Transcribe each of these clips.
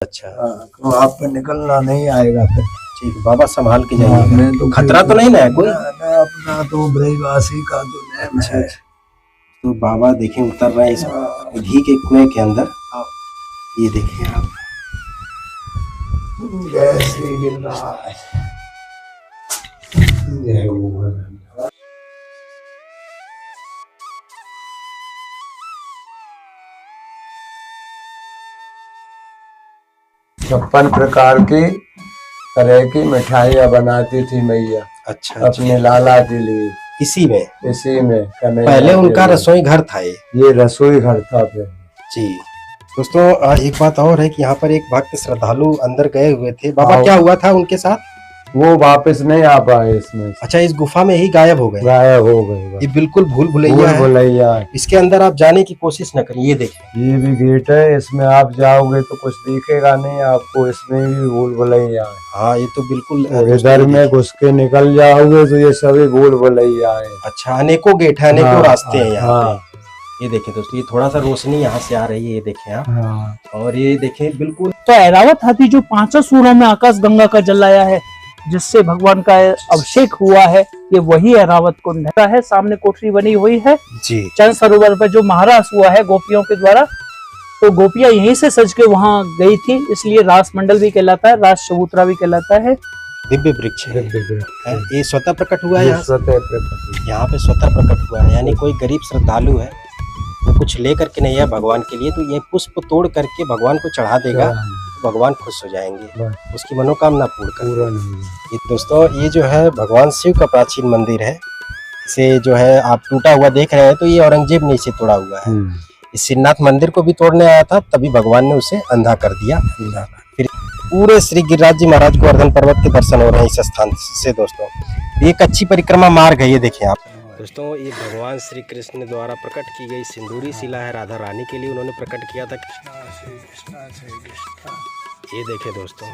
अच्छा तो आप पे निकलना नहीं आएगा फिर। ठीक है बाबा, संभाल के हाँ, जाइएगा। मैं तो खतरा तो नहीं ना है कोई? अपना तो ब्रजवासी का तो नेम अच्छा है। अच्छा। तो बाबा देखिए उतर रहे हैं इस घी के कुएं के अंदर। ये देखिए आप। जय श्री गिरिराज। जय गोवर्धन। 56 प्रकार की तरह की मिठाइयाँ बनाती थी मैया। अच्छा अपने लाला के लिए। इसी में कन्हैया पहले के उनका लिए। रसोई घर था ये रसोई घर था पहले। जी दोस्तों, एक बात और है कि यहाँ पर एक भक्त श्रद्धालु अंदर गए हुए थे। बाबा क्या हुआ था उनके साथ? वो वापस नहीं आ पाए इसमें। अच्छा, इस गुफा में ही गायब हो गए? गायब हो गए। ये बिल्कुल भूल भुलैया है। इसके अंदर आप जाने की कोशिश न करिए। ये देखिए, ये भी गेट है, इसमें आप जाओगे तो कुछ दिखेगा नहीं आपको। इसमें भी भूल भुलैया है। हाँ ये तो बिल्कुल। इधर में घुस के निकल जाओगे तो ये सभी भूल भुलैया है। अच्छा, अनेकों गेट है, अनेकों रास्ते हैं यहाँ हाँ। पे। ये देखिए दोस्तों, ये थोड़ा सा रोशनी यहाँ से आ रही है, ये देखें आप। हाँ। और ये देखें बिल्कुल। तो ऐरावत हाथी जो 5 सूरों में आकाश गंगा का जल लाया है, जिससे भगवान का अभिषेक हुआ है, ये वही ऐरावत कुंड है। सामने कोठरी बनी हुई है जी। चंद सरोवर पर जो महारास हुआ है गोपियों के द्वारा, तो गोपियां यहीं से सज के वहां गई थी, इसलिए रास मंडल भी कहलाता है, रास चबूतरा भी कहलाता है। दिव्य वृक्ष है। ये स्वतः प्रकट हुआ है यहाँ पे स्वतः प्रकट हुआ है। यानी कोई गरीब श्रद्धालु है, वो कुछ ले करके नहीं है भगवान के लिए, तो ये पुष्प तोड़ करके भगवान को चढ़ा देगा, तो भगवान खुश हो जाएंगे, उसकी मनोकामना पूर्ण कर। दोस्तों, ये जो है भगवान शिव का प्राचीन मंदिर है। इसे जो है आप टूटा हुआ देख रहे हैं, तो ये औरंगजेब ने इसे तोड़ा हुआ है। इस श्रीनाथ मंदिर को भी तोड़ने आया था, तभी भगवान ने उसे अंधा कर दिया। फिर पूरे श्री गिरिराज जी महाराज गोवर्धन पर्वत के दर्शन हो रहे हैं इस स्थान से। दोस्तों, ये एक अच्छी परिक्रमा मार्ग है, ये देखें आप। दोस्तों, ये भगवान श्री कृष्ण द्वारा प्रकट की गई सिंदूरी शिला है, राधा रानी के लिए उन्होंने प्रकट किया था। ये देखें दोस्तों,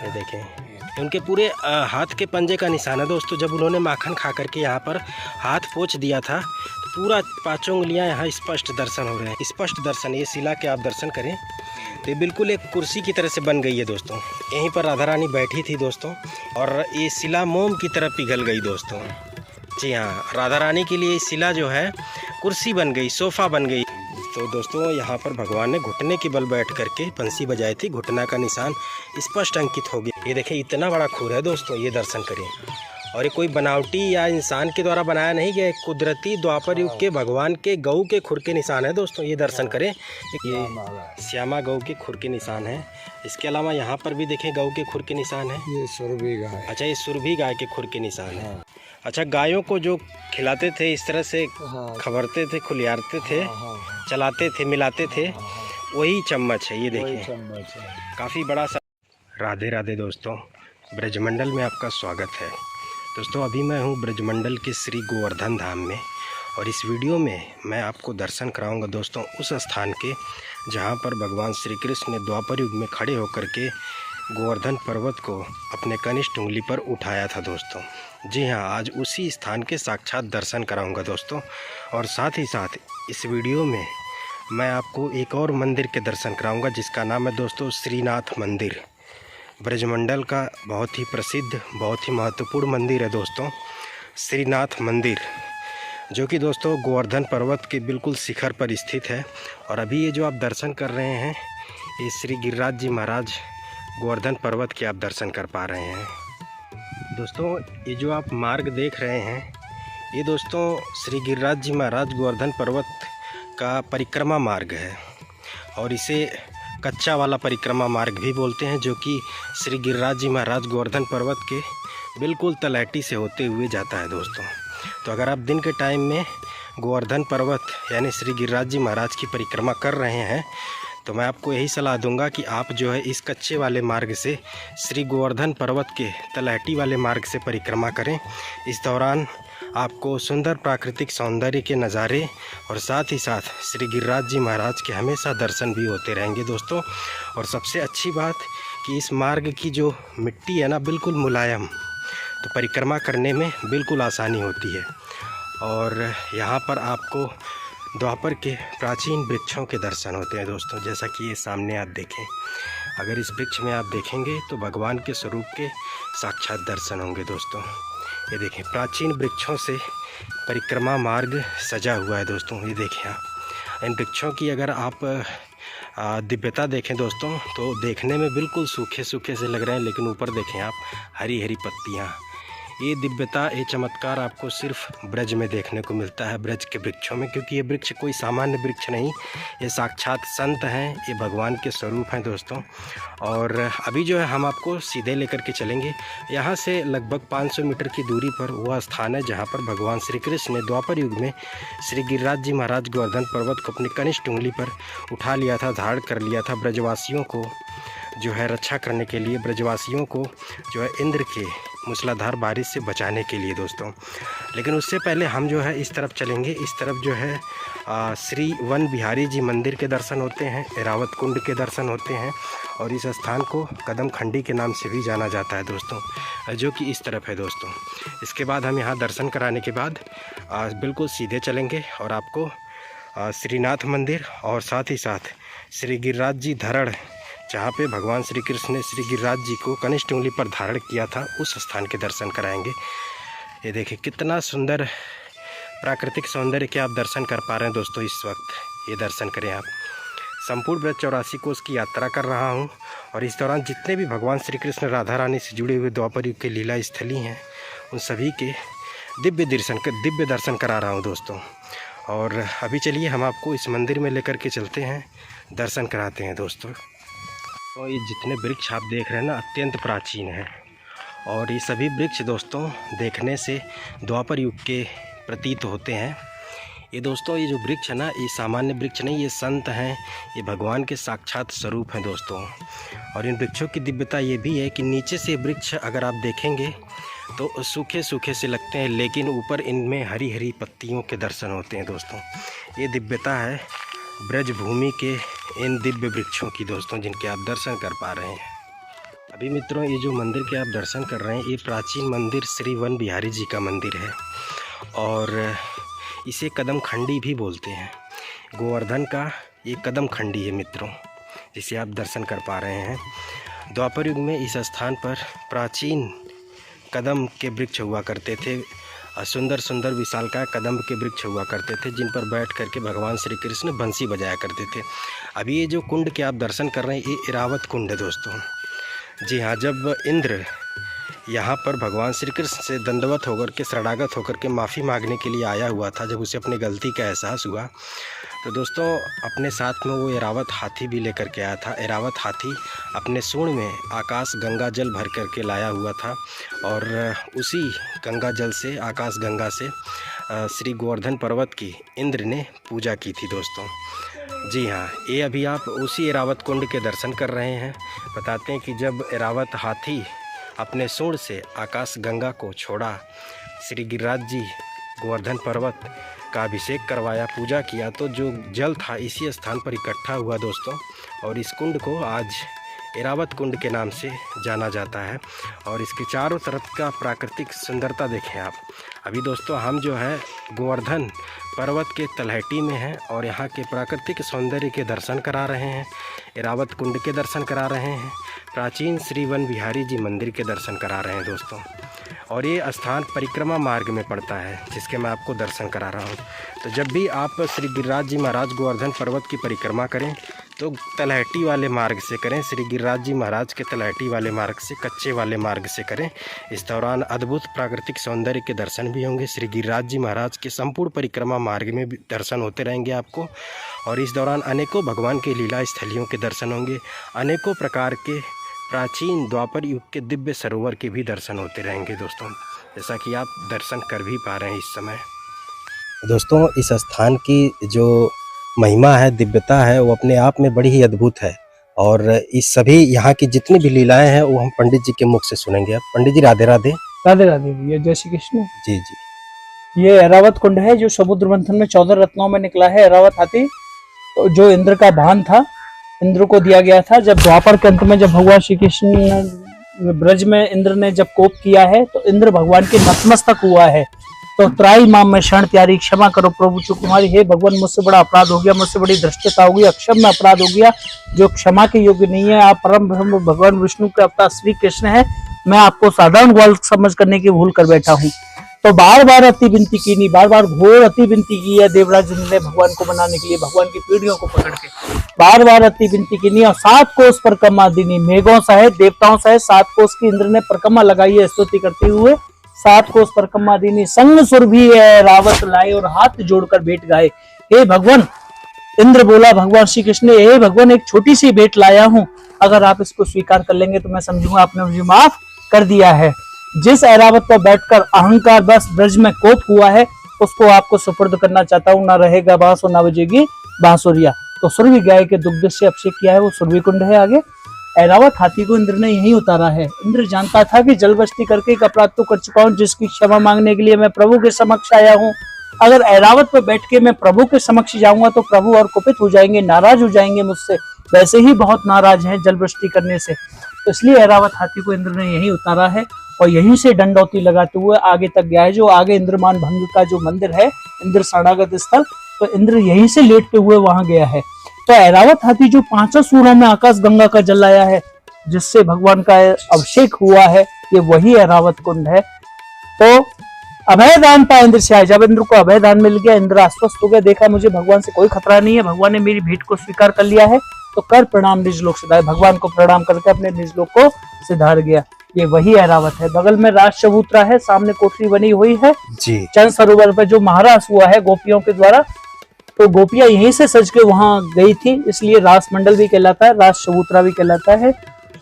ये देखें उनके पूरे हाथ के पंजे का निशान है दोस्तों। जब उन्होंने माखन खा करके यहाँ पर हाथ पोंछ दिया था, तो पूरा 5 उंगलियाँ यहाँ स्पष्ट दर्शन हो रहे हैं, स्पष्ट दर्शन। ये शिला के आप दर्शन करें तो ये बिल्कुल एक कुर्सी की तरह से बन गई है दोस्तों। यहीं पर राधा रानी बैठी थी दोस्तों, और ये शिला मोम की तरह पिघल गई दोस्तों। जी हाँ, राधा रानी के लिए शिला जो है कुर्सी बन गई, सोफा बन गई। तो दोस्तों, यहाँ पर भगवान ने घुटने के बल बैठ करके बंसी बजाई थी, घुटना का निशान स्पष्ट अंकित हो गया। ये देखें, इतना बड़ा खुर है दोस्तों, ये दर्शन करें। और ये कोई बनावटी या इंसान के द्वारा बनाया नहीं गया, एक कुदरती द्वापर युग के भगवान के गऊ के खुर के निशान है दोस्तों। ये दर्शन करें, ये श्यामा गऊ के खुर के निशान है। इसके अलावा यहाँ पर भी देखें गऊ के खुर के निशान है। ये सुरभि गाय। अच्छा, ये सुरभि गाय के खुर के निशान है। अच्छा, गायों को जो खिलाते थे, इस तरह से खबरते थे, खुलियारते थे, चलाते थे, मिलाते थे, वही चम्मच है। ये देखिए, काफ़ी बड़ा सा। राधे राधे दोस्तों, ब्रजमंडल में आपका स्वागत है। दोस्तों, अभी मैं हूँ ब्रजमंडल के श्री गोवर्धन धाम में, और इस वीडियो में मैं आपको दर्शन कराऊंगा दोस्तों उस स्थान के जहाँ पर भगवान श्री कृष्ण ने द्वापर युग में खड़े होकर के गोवर्धन पर्वत को अपने कनिष्ठ उंगली पर उठाया था दोस्तों। जी हाँ, आज उसी स्थान के साक्षात दर्शन कराऊंगा दोस्तों। और साथ ही साथ इस वीडियो में मैं आपको एक और मंदिर के दर्शन कराऊंगा, जिसका नाम है दोस्तों श्रीनाथ मंदिर। ब्रजमंडल का बहुत ही प्रसिद्ध, बहुत ही महत्वपूर्ण मंदिर है दोस्तों, श्रीनाथ मंदिर, जो कि दोस्तों गोवर्धन पर्वत के बिल्कुल शिखर पर स्थित है। और अभी ये जो आप दर्शन कर रहे हैं, ये श्री गिरिराज जी महाराज गोवर्धन पर्वत के आप दर्शन कर पा रहे हैं दोस्तों। ये जो आप मार्ग देख रहे हैं, ये दोस्तों श्री गिरिराज जी महाराज गोवर्धन पर्वत का परिक्रमा मार्ग है, और इसे कच्चा वाला परिक्रमा मार्ग भी बोलते हैं, जो कि श्री गिरिराज जी महाराज गोवर्धन पर्वत के बिल्कुल तलहटी से होते हुए जाता है दोस्तों। तो अगर आप दिन के टाइम में गोवर्धन पर्वत यानी श्री गिरिराज जी महाराज की परिक्रमा कर रहे हैं, तो मैं आपको यही सलाह दूंगा कि आप जो है इस कच्चे वाले मार्ग से श्री गोवर्धन पर्वत के तलहटी वाले मार्ग से परिक्रमा करें। इस दौरान आपको सुंदर प्राकृतिक सौंदर्य के नज़ारे और साथ ही साथ श्री गिरिराज जी महाराज के हमेशा दर्शन भी होते रहेंगे दोस्तों। और सबसे अच्छी बात कि इस मार्ग की जो मिट्टी है ना, बिल्कुल मुलायम, तो परिक्रमा करने में बिल्कुल आसानी होती है। और यहाँ पर आपको द्वापर के प्राचीन वृक्षों के दर्शन होते हैं दोस्तों। जैसा कि ये सामने आप देखें, अगर इस वृक्ष में आप देखेंगे तो भगवान के स्वरूप के साक्षात दर्शन होंगे दोस्तों। ये देखें, प्राचीन वृक्षों से परिक्रमा मार्ग सजा हुआ है दोस्तों। ये देखें आप, इन वृक्षों की अगर आप दिव्यता देखें दोस्तों तो देखने में बिल्कुल सूखे सूखे से लग रहे हैं, लेकिन ऊपर देखें आप, हरी हरी पत्तियाँ। ये दिव्यता, ये चमत्कार आपको सिर्फ ब्रज में देखने को मिलता है, ब्रज के वृक्षों में, क्योंकि ये वृक्ष कोई सामान्य वृक्ष नहीं, ये साक्षात संत हैं, ये भगवान के स्वरूप हैं दोस्तों। और अभी जो है हम आपको सीधे लेकर के चलेंगे। यहाँ से लगभग 500 मीटर की दूरी पर वह स्थान है जहाँ पर भगवान श्री कृष्ण ने द्वापर युग में श्री गिरिराज जी महाराज गोवर्धन पर्वत को अपनी कनिष्ठ उंगली पर उठा लिया था, धारण कर लिया था, ब्रजवासियों को जो है रक्षा करने के लिए, ब्रजवासियों को जो है इंद्र के मूसलाधार बारिश से बचाने के लिए दोस्तों। लेकिन उससे पहले हम जो है इस तरफ चलेंगे। इस तरफ जो है श्री वन बिहारी जी मंदिर के दर्शन होते हैं, एरावत कुंड के दर्शन होते हैं, और इस स्थान को कदम खंडी के नाम से भी जाना जाता है दोस्तों, जो कि इस तरफ है दोस्तों। इसके बाद हम यहाँ दर्शन कराने के बाद बिल्कुल सीधे चलेंगे और आपको श्रीनाथ मंदिर और साथ ही साथ श्री गिरिराज जी धरण, जहाँ पे भगवान श्री कृष्ण ने श्री गिरिराज जी को कनिष्ठ उंगली पर धारण किया था, उस स्थान के दर्शन कराएंगे। ये देखिए कितना सुंदर प्राकृतिक सौंदर्य के आप दर्शन कर पा रहे हैं दोस्तों इस वक्त। ये दर्शन करें आप। संपूर्ण ब्रज 84 कोस की यात्रा कर रहा हूँ, और इस दौरान जितने भी भगवान श्री कृष्ण राधा रानी से जुड़े हुए द्वापर युग के लीला स्थली हैं, उन सभी के दिव्य दर्शन करा रहा हूँ दोस्तों। और अभी चलिए हम आपको इस मंदिर में लेकर के चलते हैं, दर्शन कराते हैं दोस्तों। तो ये जितने वृक्ष आप देख रहे हैं ना, अत्यंत प्राचीन हैं, और ये सभी वृक्ष दोस्तों देखने से द्वापर युग के प्रतीत होते हैं। ये दोस्तों, ये जो वृक्ष है ना, ये सामान्य वृक्ष नहीं, ये संत हैं, ये भगवान के साक्षात स्वरूप हैं दोस्तों। और इन वृक्षों की दिव्यता ये भी है कि नीचे से वृक्ष अगर आप देखेंगे तो सूखे सूखे से लगते हैं, लेकिन ऊपर इनमें हरी हरी पत्तियों के दर्शन होते हैं दोस्तों। ये दिव्यता है ब्रज भूमि के इन दिव्य वृक्षों की दोस्तों, जिनके आप दर्शन कर पा रहे हैं। अभी मित्रों, ये जो मंदिर के आप दर्शन कर रहे हैं, ये प्राचीन मंदिर श्री वन बिहारी जी का मंदिर है, और इसे कदम खंडी भी बोलते हैं। गोवर्धन का ये कदम खंडी है मित्रों, जिसे आप दर्शन कर पा रहे हैं। द्वापर युग में इस स्थान पर प्राचीन कदम के वृक्ष हुआ करते थे, सुंदर सुंदर विशालकाय कदम के वृक्ष हुआ करते थे, जिन पर बैठ करके भगवान श्री कृष्ण बंसी बजाया करते थे। अभी ये जो कुंड के आप दर्शन कर रहे हैं, ये एरावत कुंड है दोस्तों। जी हाँ, जब इंद्र यहाँ पर भगवान श्री कृष्ण से दंडवत होकर के, शरणागत होकर के माफ़ी मांगने के लिए आया हुआ था, जब उसे अपनी गलती का एहसास हुआ, तो दोस्तों अपने साथ में वो एरावत हाथी भी लेकर के आया था। एरावत हाथी अपने सूंड में आकाश गंगा जल भर करके लाया हुआ था, और उसी गंगा जल से, आकाश गंगा से श्री गोवर्धन पर्वत की इंद्र ने पूजा की थी दोस्तों। जी हाँ, ये अभी आप उसी एरावत कुंड के दर्शन कर रहे हैं। बताते हैं कि जब एरावत हाथी अपने सूंड से आकाश गंगा को छोड़ा, श्री गिरिराज जी गोवर्धन पर्वत का अभिषेक करवाया, पूजा किया, तो जो जल था इसी स्थान पर इकट्ठा हुआ दोस्तों, और इस कुंड को आज एरावत कुंड के नाम से जाना जाता है। और इसके चारों तरफ का प्राकृतिक सुंदरता देखें आप। अभी दोस्तों हम जो है गोवर्धन पर्वत के तलहटी में हैं, और यहाँ के प्राकृतिक सौंदर्य के दर्शन करा रहे हैं, एरावत कुंड के दर्शन करा रहे हैं, प्राचीन श्री वन बिहारी जी मंदिर के दर्शन करा रहे हैं दोस्तों। और ये स्थान परिक्रमा मार्ग में पड़ता है, जिसके मैं आपको दर्शन करा रहा हूँ। तो जब भी आप श्री गिरिराज जी महाराज गोवर्धन पर्वत की परिक्रमा करें तो तलहटी वाले मार्ग से करें, श्री गिरिराज जी महाराज के तलहटी वाले मार्ग से, कच्चे वाले मार्ग से करें। इस दौरान अद्भुत प्राकृतिक सौंदर्य के दर्शन भी होंगे। श्री गिरिराज जी महाराज के संपूर्ण परिक्रमा मार्ग में भी दर्शन होते रहेंगे आपको, और इस दौरान अनेकों भगवान के लीला स्थलियों के दर्शन होंगे, अनेकों प्रकार के प्राचीन द्वापर युग के दिव्य सरोवर के भी दर्शन होते रहेंगे दोस्तों, जैसा कि आप दर्शन कर भी पा रहे हैं इस समय। दोस्तों इस स्थान की जो महिमा है, दिव्यता है, वो अपने आप में बड़ी ही अद्भुत है, और इस सभी यहाँ की जितनी भी लीलाएं हैं वो हम पंडित जी के मुख से सुनेंगे। अब पंडित जी राधे राधे। राधे राधे भैया, जय श्री कृष्ण। जी जी। ये एरावत कुंड है जो समुद्र मंथन में 14 रत्नों में निकला है। एरावत हाथी तो जो इंद्र का वाहन था, इंद्र को दिया गया था। जब द्वापर के अंत में जब भगवान श्री कृष्ण ब्रज में इंद्र ने जब कोप किया है, तो इंद्र भगवान के नतमस्तक हुआ है। तो त्राई माम में शरण त्यारी, क्षमा करो प्रभु चूक हमारी। हे भगवान, मुझसे बड़ा अपराध हो गया, मुझसे बड़ी धृष्टता हो गई, अक्षम्य अपराध हो गया जो क्षमा के योग्य नहीं है। आप परम ब्रह्म भगवान विष्णु के अवतार श्री कृष्ण है, मैं आपको साधारण ग्वाल समझ करने की भूल कर बैठा हूँ। तो बार बार अति विनती की, नहीं बार बार घोर अति विनती की है देवराज ने भगवान को मनाने के लिए, भगवान की पीढ़ियों को पकड़ के बार बार अति विनती की नहीं। और 7 कोस परिक्रमा दीनी, मेघों सहित देवताओं सहित 7 कोस की इंद्र ने परिक्रमा लगाई है स्तुति करते हुए। 7 कोस परिक्रमा दीनी, संग सुर भी है रावत लाए और हाथ जोड़कर भेंट गाए। हे भगवान, इंद्र बोला भगवान श्री कृष्ण ने, हे भगवान एक छोटी सी भेंट लाया हूं, अगर आप इसको स्वीकार कर लेंगे तो मैं समझूंगा आपने मुझे माफ कर दिया है। जिस ऐरावत पर बैठकर अहंकार बस ब्रज में कोप हुआ है, उसको आपको सुपुर्द करना चाहता हूँ। ना रहेगा बांस और ना बजेगी बांसुरिया। तो सुरभि गाय के दुग्ध से अभिषेक किया है, वो सुरभि कुंड है। आगे ऐरावत हाथी को इंद्र ने यही उतारा है। इंद्र जानता था कि जलबस्ती करके एक अपराध तो कर चुका हूँ, जिसकी क्षमा मांगने के लिए मैं प्रभु के समक्ष आया हूँ। अगर ऐरावत पर बैठ के मैं प्रभु के समक्ष जाऊंगा तो प्रभु और कुपित हो जाएंगे, नाराज हो जाएंगे मुझसे, वैसे ही बहुत नाराज हैं जलवृष्टि करने से। तो इसलिए ऐरावत हाथी को इंद्र ने यही उतारा है और यहीं से डंडौती लगाते हुए आगे तक गया है। जो आगे इंद्रमान भंग का जो मंदिर है, इंद्र शरणागत स्थल, तो इंद्र यहीं से लेटते हुए वहां गया है। तो ऐरावत हाथी जो 5 सूरों में आकाश गंगा का जल लाया है, जिससे भगवान का अभिषेक हुआ है, ये वही ऐरावत कुंड है। तो अभय दान पाया इंद्र से आए। जब इंद्र को अभय दान मिल गया, इंद्र आश्वस्त हो गया, देखा मुझे भगवान से कोई खतरा नहीं है, भगवान ने मेरी भेंट को स्वीकार कर लिया है, तो कर प्रणाम निज लोक सिधार। भगवान को प्रणाम करके अपने निज लोक को सिधार गया। ये वही ऐरावत है। बगल में राज चबूतरा है, सामने कोठरी बनी हुई है जी। चंद सरोवर पर जो महारास हुआ है गोपियों के द्वारा, तो गोपियां यहीं से सज के वहां गई थी, इसलिए रास मंडल भी कहलाता है, राज चबूतरा भी कहलाता है।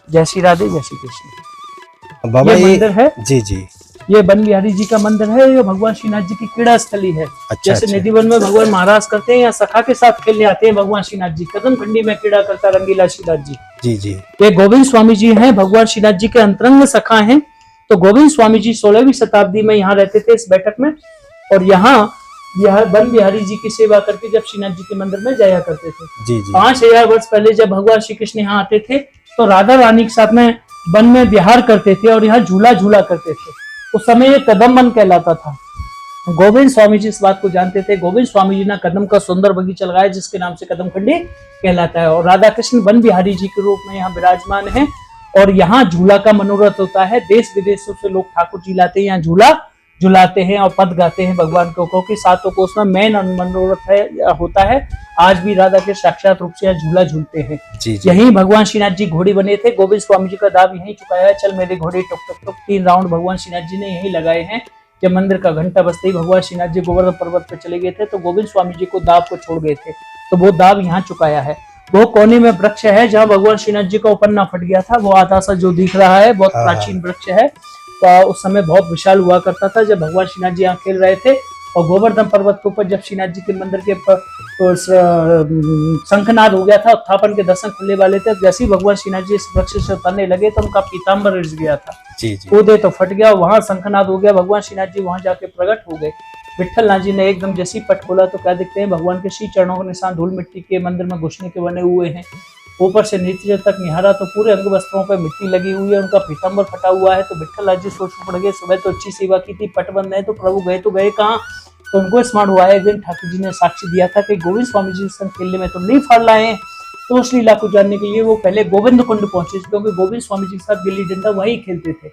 जय श्री राधे, जय श्री कृष्ण। बाबा ये मंदिर है जी जी, ये बन बिहारी जी का मंदिर है। ये भगवान श्रीनाथ जी की क्रीड़ा स्थली है। जैसे अच्छा। निधिवन में भगवान महाराज करते हैं, या सखा के साथ खेलने आते हैं भगवान श्रीनाथ जी। कदम खंडी में क्रीड़ा करता रंगीला श्रीनाथ जी। जी जी, ये गोविंद स्वामी जी हैं, भगवान श्रीनाथ जी के अंतरंग सखा हैं। तो गोविंद स्वामी जी 16वीं शताब्दी में यहाँ रहते थे इस बैठक में, और यहाँ यह बन बिहारी जी की सेवा करके जब श्रीनाथ जी के मंदिर में जाया करते थे। जी जी, 5000 वर्ष पहले जब भगवान श्री कृष्ण यहाँ आते थे, तो राधा रानी के साथ में वन में विहार करते थे और यहाँ झूला झूला करते थे। उस समय ये कदम वन कहलाता था। गोविंद स्वामी जी इस बात को जानते थे। गोविंद स्वामी जी ने कदम का सुंदर बगीचा लगाया, जिसके नाम से कदम खंडी कहलाता है। और राधा कृष्ण वन बिहारी जी के रूप में यहाँ विराजमान है, और यहाँ झूला का मनोरथ होता है। देश विदेशों से लोग ठाकुर जी लाते हैं, यहाँ झूला झुलाते हैं और पद गाते हैं भगवान को, क्योंकि 7 कोस में मेन मनोरथ है होता है। आज भी राधा के साक्षात रूप से यहाँ झूला झूलते हैं। जी जी, यही भगवान श्रीनाथ जी घोड़ी बने थे। गोविंद स्वामी जी का दाव यही चुकाया है, चल मेरे घोड़े टुक टुक टुक। 3 राउंड भगवान श्रीनाथ जी ने यही लगाए हैं। जब मंदिर का घंटा बजते ही भगवान श्रीनाथ जी गोवर्धन पर्वत पर चले गए थे, तो गोविंद स्वामी जी को दाव को छोड़ गए थे, तो वो दाव यहाँ चुकाया है। वो कोने में वृक्ष है जहाँ भगवान श्रीनाथ जी का उपन्ना फट गया था, वो आधा सा जो दिख रहा है, बहुत प्राचीन वृक्ष है। तो उस समय बहुत विशाल हुआ करता था जब भगवान श्रीनाथ जी यहाँ खेल रहे थे। और गोवर्धन पर्वत के ऊपर जब श्रीनाथ जी के मंदिर के तो शंखनाद हो गया था, उत्थापन के दर्शन खुलने वाले थे, जैसे ही भगवान श्रीनाथ जी इस वृक्ष से उतरने लगे तो उनका पीताम्बर रिस गया था। जी जी, कूदे तो फट गया, वहां शंखनाद हो गया। भगवान श्रीनाथ जी वहां जाके प्रकट हो गए। विठल नाथ जी ने एकदम जैसी पट खोला तो क्या दिखते हैं, भगवान के श्री चरणों के निशान धूल मिट्टी के मंदिर में घुसने के बने हुए हैं। ऊपर से नीचे तक निहारा तो पूरे अंग वस्त्रों पर मिट्टी लगी हुई है, उनका पीताम्बर फटा हुआ है। तो विठल नाथ जी सोच पड़ गए, सुबह तो अच्छी सेवा की थी, पट बंद है तो प्रभु गए तो गए कहाँ। तो उनको स्मरण हुआ है, एक दिन ठाकुर जी ने साक्षी दिया था कि गोविंद स्वामी जी संग खेलने में तुम नहीं फल लाए हैं। तो उस लीला को जानने के लिए वो पहले गोविंद कुंड पहुंचे, क्योंकि गोविंद स्वामी जी के साथ गिल्ली डंडा वही खेलते थे।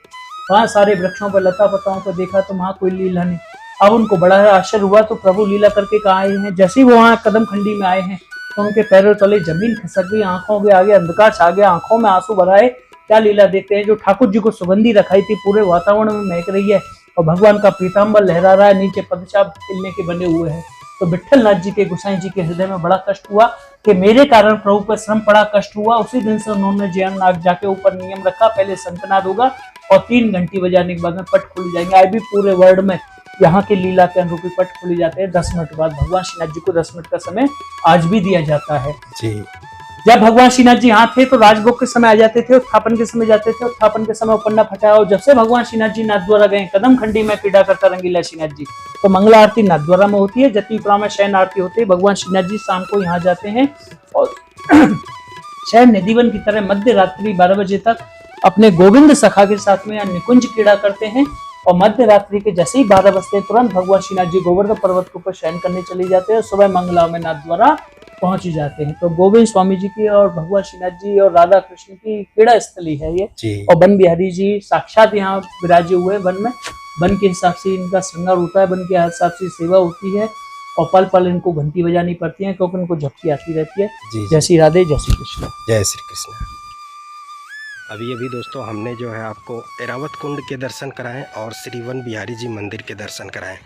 वहां सारे वृक्षों पर लता पताओं पर देखा तो वहां कोई लीला नहीं। अब उनको बड़ा आश्चर्य हुआ, तो प्रभु लीला करके कहाँ आए हैं। जैसे ही वो वहां कदम खंडी में आए हैं तो उनके पैरों तले जमीन खिसक गई, आंखों के आगे अंधकार छा गया, आंखों में आंसू भराए। क्या लीला देखते हैं, जो ठाकुर जी को सुगंधी रखाई थी पूरे वातावरण में महक रही है, और भगवान का पीताम्बर लहरा रहा है, नीचे पदचाप खिलने के बने हुए हैं। तो विठल नाथ जी के गोसाई जी के हृदय में बड़ा कष्ट हुआ कि मेरे कारण प्रभु पर श्रम पड़ा, कष्ट हुआ। उसी दिन से उन्होंने जयनाग जाके ऊपर नियम रखा, पहले शंखनाद होगा और 3 घंटी बजाने के बाद में पट खुल जाएंगे। आज भी पूरे वर्ल्ड में यहाँ के लीला के अनुरूप पट खुले जाते हैं 10 मिनट बाद। भगवान श्रीनाथ जी को 10 मिनट का समय आज भी दिया जाता है। जी, जब भगवान श्रीनाथ जी यहाँ थे तो राजभोग के समय आ जाते थे, उत्थापन के समय जाते थे, उत्थापन के समय उपन्ना फटा। और जब से भगवान श्रीनाथ जी नाथद्वारा गए, कदम खंडी में क्रीड़ा करता रंगीला श्रीनाथ जी, तो मंगला आरती नाथद्वारा में होती है, जतिपुरा में शयन आरती होती है। भगवान श्रीनाथ जी शाम को यहाँ जाते हैं और शयन निधिवन की तरह मध्य रात्रि 12 बजे तक अपने गोविंद सखा के साथ में यहाँ निकुंज क्रीड़ा करते हैं। और मध्य रात्रि के जैसे ही 12 बजते हैं तुरंत भगवान श्रीनाथ जी गोवर्धन पर्वत के ऊपर शयन करने चले जाते हैं और सुबह मंगलाओं में नाथ द्वारा पहुंच जाते हैं। तो गोविंद स्वामी जी की और भगवान श्रीनाथ जी और राधा कृष्ण की क्रीड़ा स्थली है ये जी। और वन बिहारी जी साक्षात यहाँ विराजे हुए वन में। वन के हिसाब से इनका श्रृंगार होता है, वन के हिसाब से सेवा होती है और पल पल इनको घंटी बजानी पड़ती है क्योंकि इनको झपकी आती रहती है। जी। जय श्री राधे, जय श्री कृष्ण। जय श्री कृष्ण। अभी दोस्तों हमने जो है आपको एरावत कुंड के दर्शन कराएं और श्री वन बिहारी जी मंदिर के दर्शन कराएं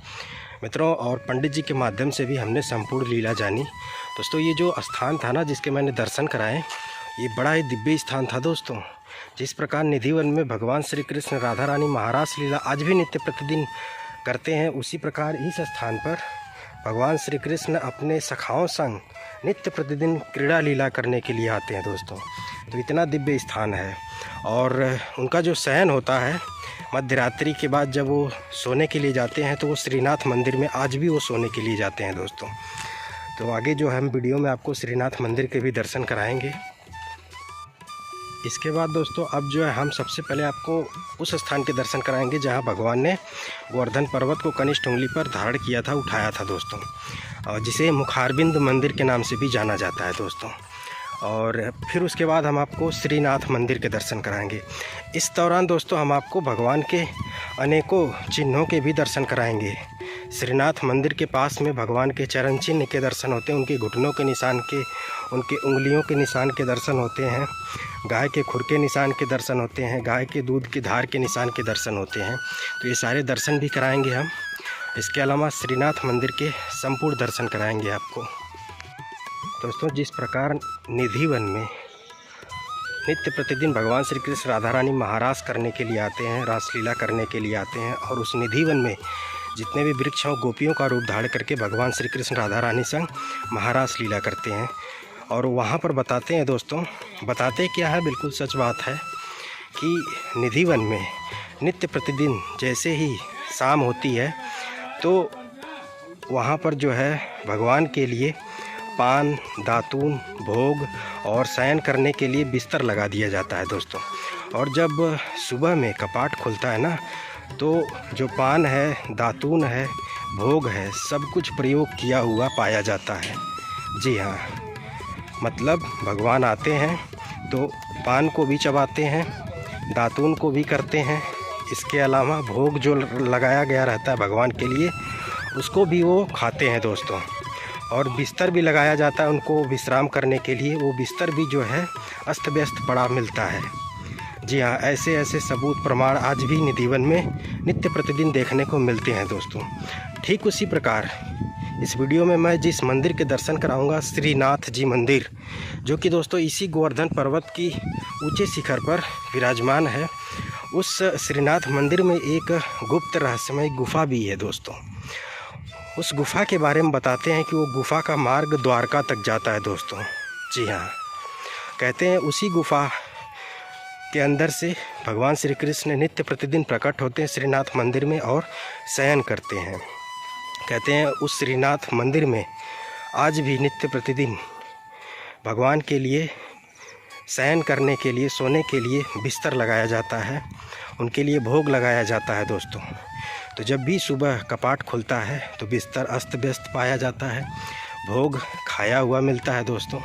मित्रों, और पंडित जी के माध्यम से भी हमने संपूर्ण लीला जानी। दोस्तों ये जो स्थान था ना जिसके मैंने दर्शन कराए, ये बड़ा ही दिव्य स्थान था दोस्तों। जिस प्रकार निधिवन में भगवान श्री कृष्ण राधा रानी महारास लीला आज भी नित्य प्रतिदिन करते हैं, उसी प्रकार इस स्थान पर भगवान श्री कृष्ण अपने सखाओं संग नित्य प्रतिदिन क्रीड़ा लीला करने के लिए आते हैं दोस्तों। तो इतना दिव्य स्थान है और उनका जो शयन होता है मध्य रात्रि के बाद जब वो सोने के लिए जाते हैं तो वो श्रीनाथ मंदिर में आज भी वो सोने के लिए जाते हैं दोस्तों। तो आगे जो हम वीडियो में आपको श्रीनाथ मंदिर के भी दर्शन कराएंगे। इसके बाद दोस्तों अब जो है हम सबसे पहले आपको उस स्थान के दर्शन कराएंगे जहां भगवान ने गोवर्धन पर्वत को कनिष्ठ उंगली पर धारण किया था, उठाया था दोस्तों, और जिसे मुखारबिंद मंदिर के नाम से भी जाना जाता है दोस्तों। और फिर उसके बाद हम आपको श्रीनाथ मंदिर के दर्शन कराएंगे। इस दौरान दोस्तों हम आपको भगवान के अनेकों चिन्हों के भी दर्शन कराएंगे। श्रीनाथ मंदिर के पास में भगवान के चरण चिन्ह के दर्शन होते हैं, उनके घुटनों के निशान के, उनके उंगलियों के निशान के दर्शन होते हैं, गाय के खुर के निशान के दर्शन होते हैं, गाय के दूध की धार के निशान के दर्शन होते हैं। तो ये सारे दर्शन भी कराएंगे हम। इसके अलावा श्रीनाथ मंदिर के संपूर्ण दर्शन कराएंगे आपको दोस्तों। जिस प्रकार निधिवन में नित्य प्रतिदिन भगवान श्री कृष्ण राधा रानी महारास करने के लिए आते हैं, रासलीला करने के लिए आते हैं, और उस निधिवन में जितने भी वृक्ष और गोपियों का रूप धारण करके भगवान श्री कृष्ण राधा रानी संग महारास लीला करते हैं। और वहाँ पर बताते हैं दोस्तों, बताते क्या है, बिल्कुल सच बात है कि निधिवन में नित्य प्रतिदिन जैसे ही शाम होती है तो वहाँ पर जो है भगवान के लिए पान, दातून, भोग और शयन करने के लिए बिस्तर लगा दिया जाता है दोस्तों। और जब सुबह में कपाट खुलता है ना तो जो पान है, दातून है, भोग है, सब कुछ प्रयोग किया हुआ पाया जाता है। जी हाँ, मतलब भगवान आते हैं तो पान को भी चबाते हैं, दातून को भी करते हैं, इसके अलावा भोग जो लगाया गया रहता है भगवान के लिए उसको भी वो खाते हैं दोस्तों। और बिस्तर भी लगाया जाता है उनको विश्राम करने के लिए, वो बिस्तर भी जो है अस्त व्यस्त पड़ा मिलता है। जी हाँ, ऐसे ऐसे सबूत प्रमाण आज भी निधिवन में नित्य प्रतिदिन देखने को मिलते हैं दोस्तों। ठीक उसी प्रकार इस वीडियो में मैं जिस मंदिर के दर्शन कराऊंगा, श्रीनाथ जी मंदिर, जो कि दोस्तों इसी गोवर्धन पर्वत की ऊंचे शिखर पर विराजमान है। उस श्रीनाथ मंदिर में एक गुप्त रहस्यमय गुफा भी है दोस्तों। उस गुफा के बारे में बताते हैं कि वो गुफा का मार्ग द्वारका तक जाता है दोस्तों। जी हाँ, कहते हैं उसी गुफा के अंदर से भगवान श्री कृष्ण नित्य प्रतिदिन प्रकट होते हैं श्रीनाथ मंदिर में और शयन करते हैं। कहते हैं उस श्रीनाथ मंदिर में आज भी नित्य प्रतिदिन भगवान के लिए शयन करने के लिए, सोने के लिए बिस्तर लगाया जाता है, उनके लिए भोग लगाया जाता है दोस्तों। तो जब भी सुबह कपाट खुलता है तो बिस्तर अस्त व्यस्त पाया जाता है, भोग खाया हुआ मिलता है दोस्तों।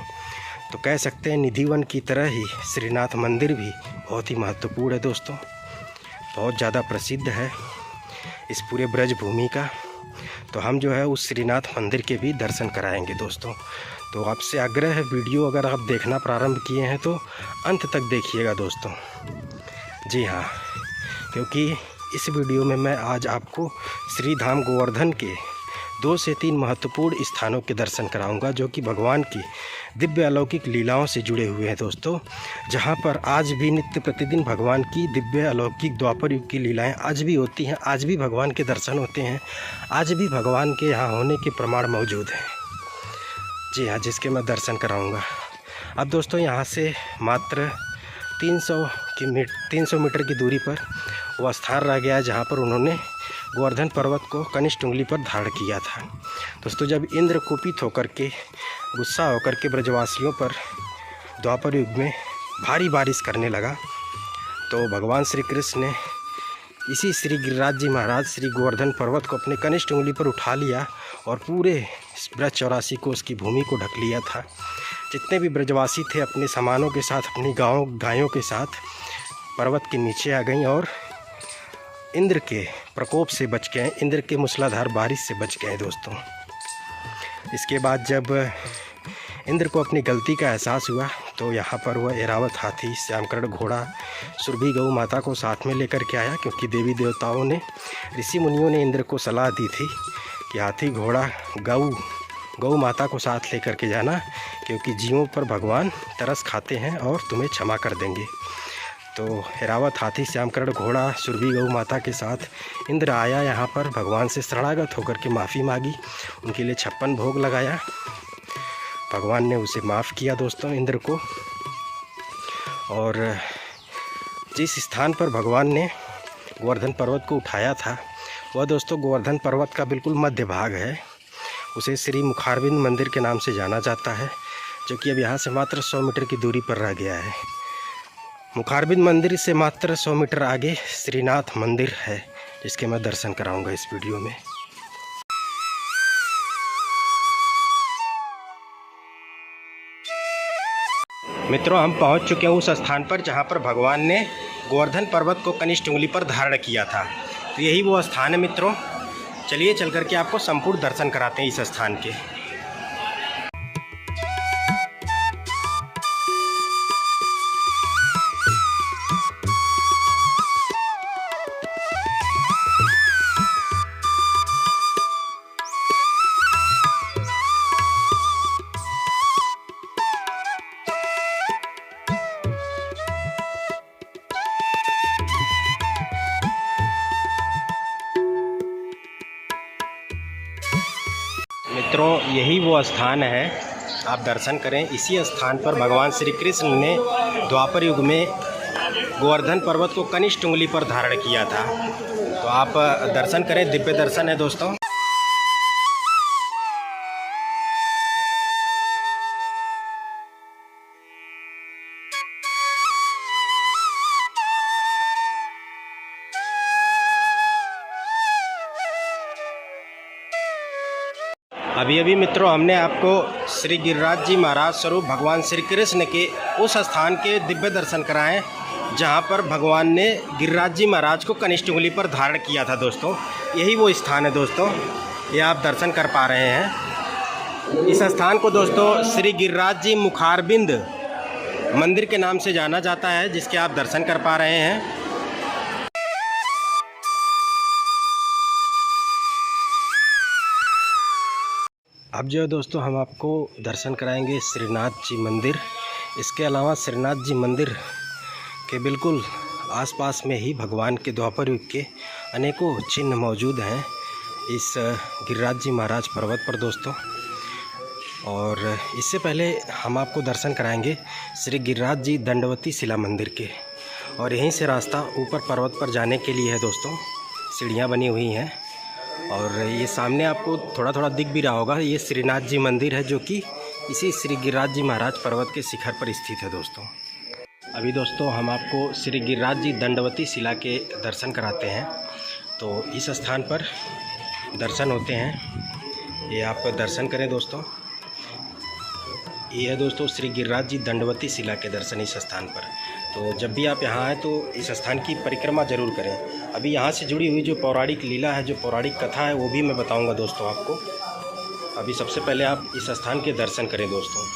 तो कह सकते हैं निधिवन की तरह ही श्रीनाथ मंदिर भी बहुत ही महत्वपूर्ण है दोस्तों, बहुत ज़्यादा प्रसिद्ध है इस पूरे ब्रज भूमि का। तो हम जो है उस श्रीनाथ मंदिर के भी दर्शन कराएंगे दोस्तों। तो आपसे आग्रह है, वीडियो अगर आप देखना प्रारंभ किए हैं तो अंत तक देखिएगा दोस्तों। जी हाँ, क्योंकि इस वीडियो में मैं आज आपको श्री धाम गोवर्धन के 2 से 3 महत्वपूर्ण स्थानों के दर्शन कराऊंगा, जो कि भगवान की दिव्य अलौकिक लीलाओं से जुड़े हुए हैं दोस्तों। जहां पर आज भी नित्य प्रतिदिन भगवान की दिव्य अलौकिक द्वापर युग की लीलाएं आज भी होती हैं, आज भी भगवान के दर्शन होते हैं, आज भी भगवान के यहाँ होने के प्रमाण मौजूद हैं। जी हाँ, जिसके मैं दर्शन कराऊँगा। अब दोस्तों यहाँ से मात्र 300 मीटर की दूरी पर वो स्थान रह गया है जहाँ पर उन्होंने गोवर्धन पर्वत को कनिष्ठ उंगली पर धारण किया था दोस्तों। जब इंद्र कुपित होकर के, गुस्सा होकर के ब्रजवासियों पर द्वापर युग में भारी बारिश करने लगा तो भगवान श्री कृष्ण ने इसी श्री गिरिराज जी महाराज श्री गोवर्धन पर्वत को अपने कनिष्ठ उंगली पर उठा लिया और पूरे ब्रज 84 को, उसकी भूमि को ढक लिया था। जितने भी ब्रजवासी थे अपने सामानों के साथ, अपनी गायों के साथ पर्वत के नीचे आ गईं और इंद्र के प्रकोप से बच गए, इंद्र के मूसलाधार बारिश से बच गए दोस्तों। इसके बाद जब इंद्र को अपनी गलती का एहसास हुआ तो यहाँ पर वह ऐरावत हाथी, श्यामकर्ण घोड़ा, सुरभि गौ माता को साथ में लेकर के आया, क्योंकि देवी देवताओं ने, ऋषि मुनियों ने इंद्र को सलाह दी थी कि हाथी, घोड़ा, गौ माता को साथ लेकर के जाना, क्योंकि जीवों पर भगवान तरस खाते हैं और तुम्हें क्षमा कर देंगे। तो ऐरावत हाथी, श्यामकर्ण घोड़ा, सुरभि गौ माता के साथ इंद्र आया यहाँ पर, भगवान से शरणागत होकर के माफ़ी मांगी, उनके लिए 56 भोग लगाया। भगवान ने उसे माफ़ किया दोस्तों, इंद्र को। और जिस स्थान पर भगवान ने गोवर्धन पर्वत को उठाया था वह दोस्तों गोवर्धन पर्वत का बिल्कुल मध्य भाग है। उसे श्री मुखारबिंद मंदिर के नाम से जाना जाता है, जो कि अब यहाँ से मात्र 100 मीटर की दूरी पर रह गया है। मुखारबिंद मंदिर से मात्र 100 मीटर आगे श्रीनाथ मंदिर है, जिसके मैं दर्शन कराऊंगा इस वीडियो में। मित्रों, हम पहुंच चुके हैं उस स्थान पर जहां पर भगवान ने गोवर्धन पर्वत को कनिष्ठ उंगली पर धारण किया था। तो यही वो स्थान है मित्रों। चलिए चल करके आपको संपूर्ण दर्शन कराते हैं इस स्थान के। मित्रों, यही वो स्थान है, आप दर्शन करें। इसी स्थान पर भगवान श्री कृष्ण ने द्वापर युग में गोवर्धन पर्वत को कनिष्ठ उंगली पर धारण किया था। तो आप दर्शन करें, दिव्य दर्शन है दोस्तों। अभी मित्रों हमने आपको श्री गिरिराज जी महाराज स्वरूप भगवान श्री कृष्ण के उस स्थान के दिव्य दर्शन कराएं जहां पर भगवान ने गिरिराज जी महाराज को कनिष्ठ उंगली पर धारण किया था दोस्तों। यही वो स्थान है दोस्तों, ये आप दर्शन कर पा रहे हैं। इस स्थान को दोस्तों श्री गिरिराज जी मुखारबिंद मंदिर के नाम से जाना जाता है, जिसके आप दर्शन कर पा रहे हैं। अब जो है दोस्तों हम आपको दर्शन कराएंगे श्रीनाथ जी मंदिर। इसके अलावा श्रीनाथ जी मंदिर के बिल्कुल आसपास में ही भगवान के द्वापर युग के अनेकों चिन्ह मौजूद हैं इस गिरिराज जी महाराज पर्वत पर दोस्तों। और इससे पहले हम आपको दर्शन कराएंगे श्री गिरिराज जी दंडवती शिला मंदिर के। और यहीं से रास्ता ऊपर पर्वत पर जाने के लिए है दोस्तों, सीढ़ियाँ बनी हुई हैं। और ये सामने आपको थोड़ा थोड़ा दिख भी रहा होगा, ये श्रीनाथ जी मंदिर है, जो कि इसी श्री गिरिराज जी महाराज पर्वत के शिखर पर स्थित है दोस्तों। अभी दोस्तों हम आपको श्री गिरिराज जी दंडवती शिला के दर्शन कराते हैं। तो इस स्थान पर दर्शन होते हैं, ये आप दर्शन करें दोस्तों। ये है दोस्तों श्री गिरिराज जी दंडवती शिला के दर्शन इस स्थान पर। तो जब भी आप यहाँ आएँ तो इस स्थान की परिक्रमा जरूर करें। अभी यहाँ से जुड़ी हुई जो पौराणिक लीला है, जो पौराणिक कथा है, वो भी मैं बताऊंगा दोस्तों आपको। अभी सबसे पहले आप इस स्थान के दर्शन करें दोस्तों।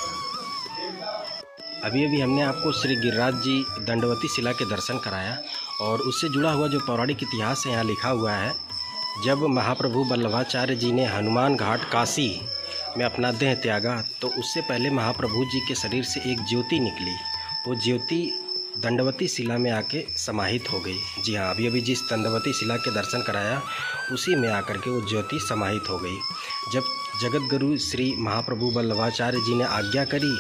अभी हमने आपको श्री गिरिराज जी दंडवती शिला के दर्शन कराया और उससे जुड़ा हुआ जो पौराणिक इतिहास है यहाँ लिखा हुआ है। जब महाप्रभु वल्लभाचार्य जी ने हनुमान घाट काशी में अपना देह त्यागा तो उससे पहले महाप्रभु जी के शरीर से एक ज्योति निकली। वो ज्योति दंडवती शिला में आके समाहित हो गई। जी हाँ, अभी जिस दंडवती शिला के दर्शन कराया उसी में आकर के वो ज्योति समाहित हो गई। जब जगत गुरु श्री महाप्रभु वल्लभाचार्य जी ने आज्ञा करी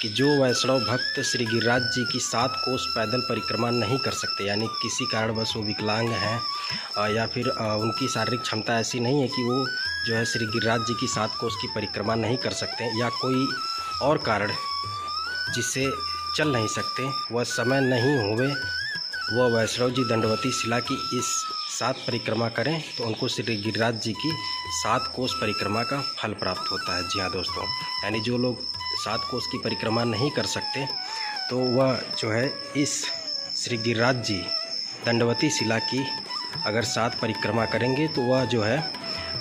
कि जो वैष्णव भक्त श्री गिरिराज जी की 7 कोस पैदल परिक्रमा नहीं कर सकते, यानी किसी कारणवश वो विकलांग हैं या फिर उनकी शारीरिक क्षमता ऐसी नहीं है कि वो जो है श्री गिरिराज जी की 7 कोस की परिक्रमा नहीं कर सकते, या कोई और कारण जिससे चल नहीं सकते, वह समय नहीं हुए वह वैष्णव जी दंडवती शिला की इस 7 परिक्रमा करें तो उनको श्री गिरिराज जी की 7 कोस परिक्रमा का फल प्राप्त होता है। जी हाँ दोस्तों, यानी जो लोग 7 कोस की परिक्रमा नहीं कर सकते तो वह जो है इस श्री गिरिराज जी दंडवती शिला की अगर 7 परिक्रमा करेंगे तो वह जो है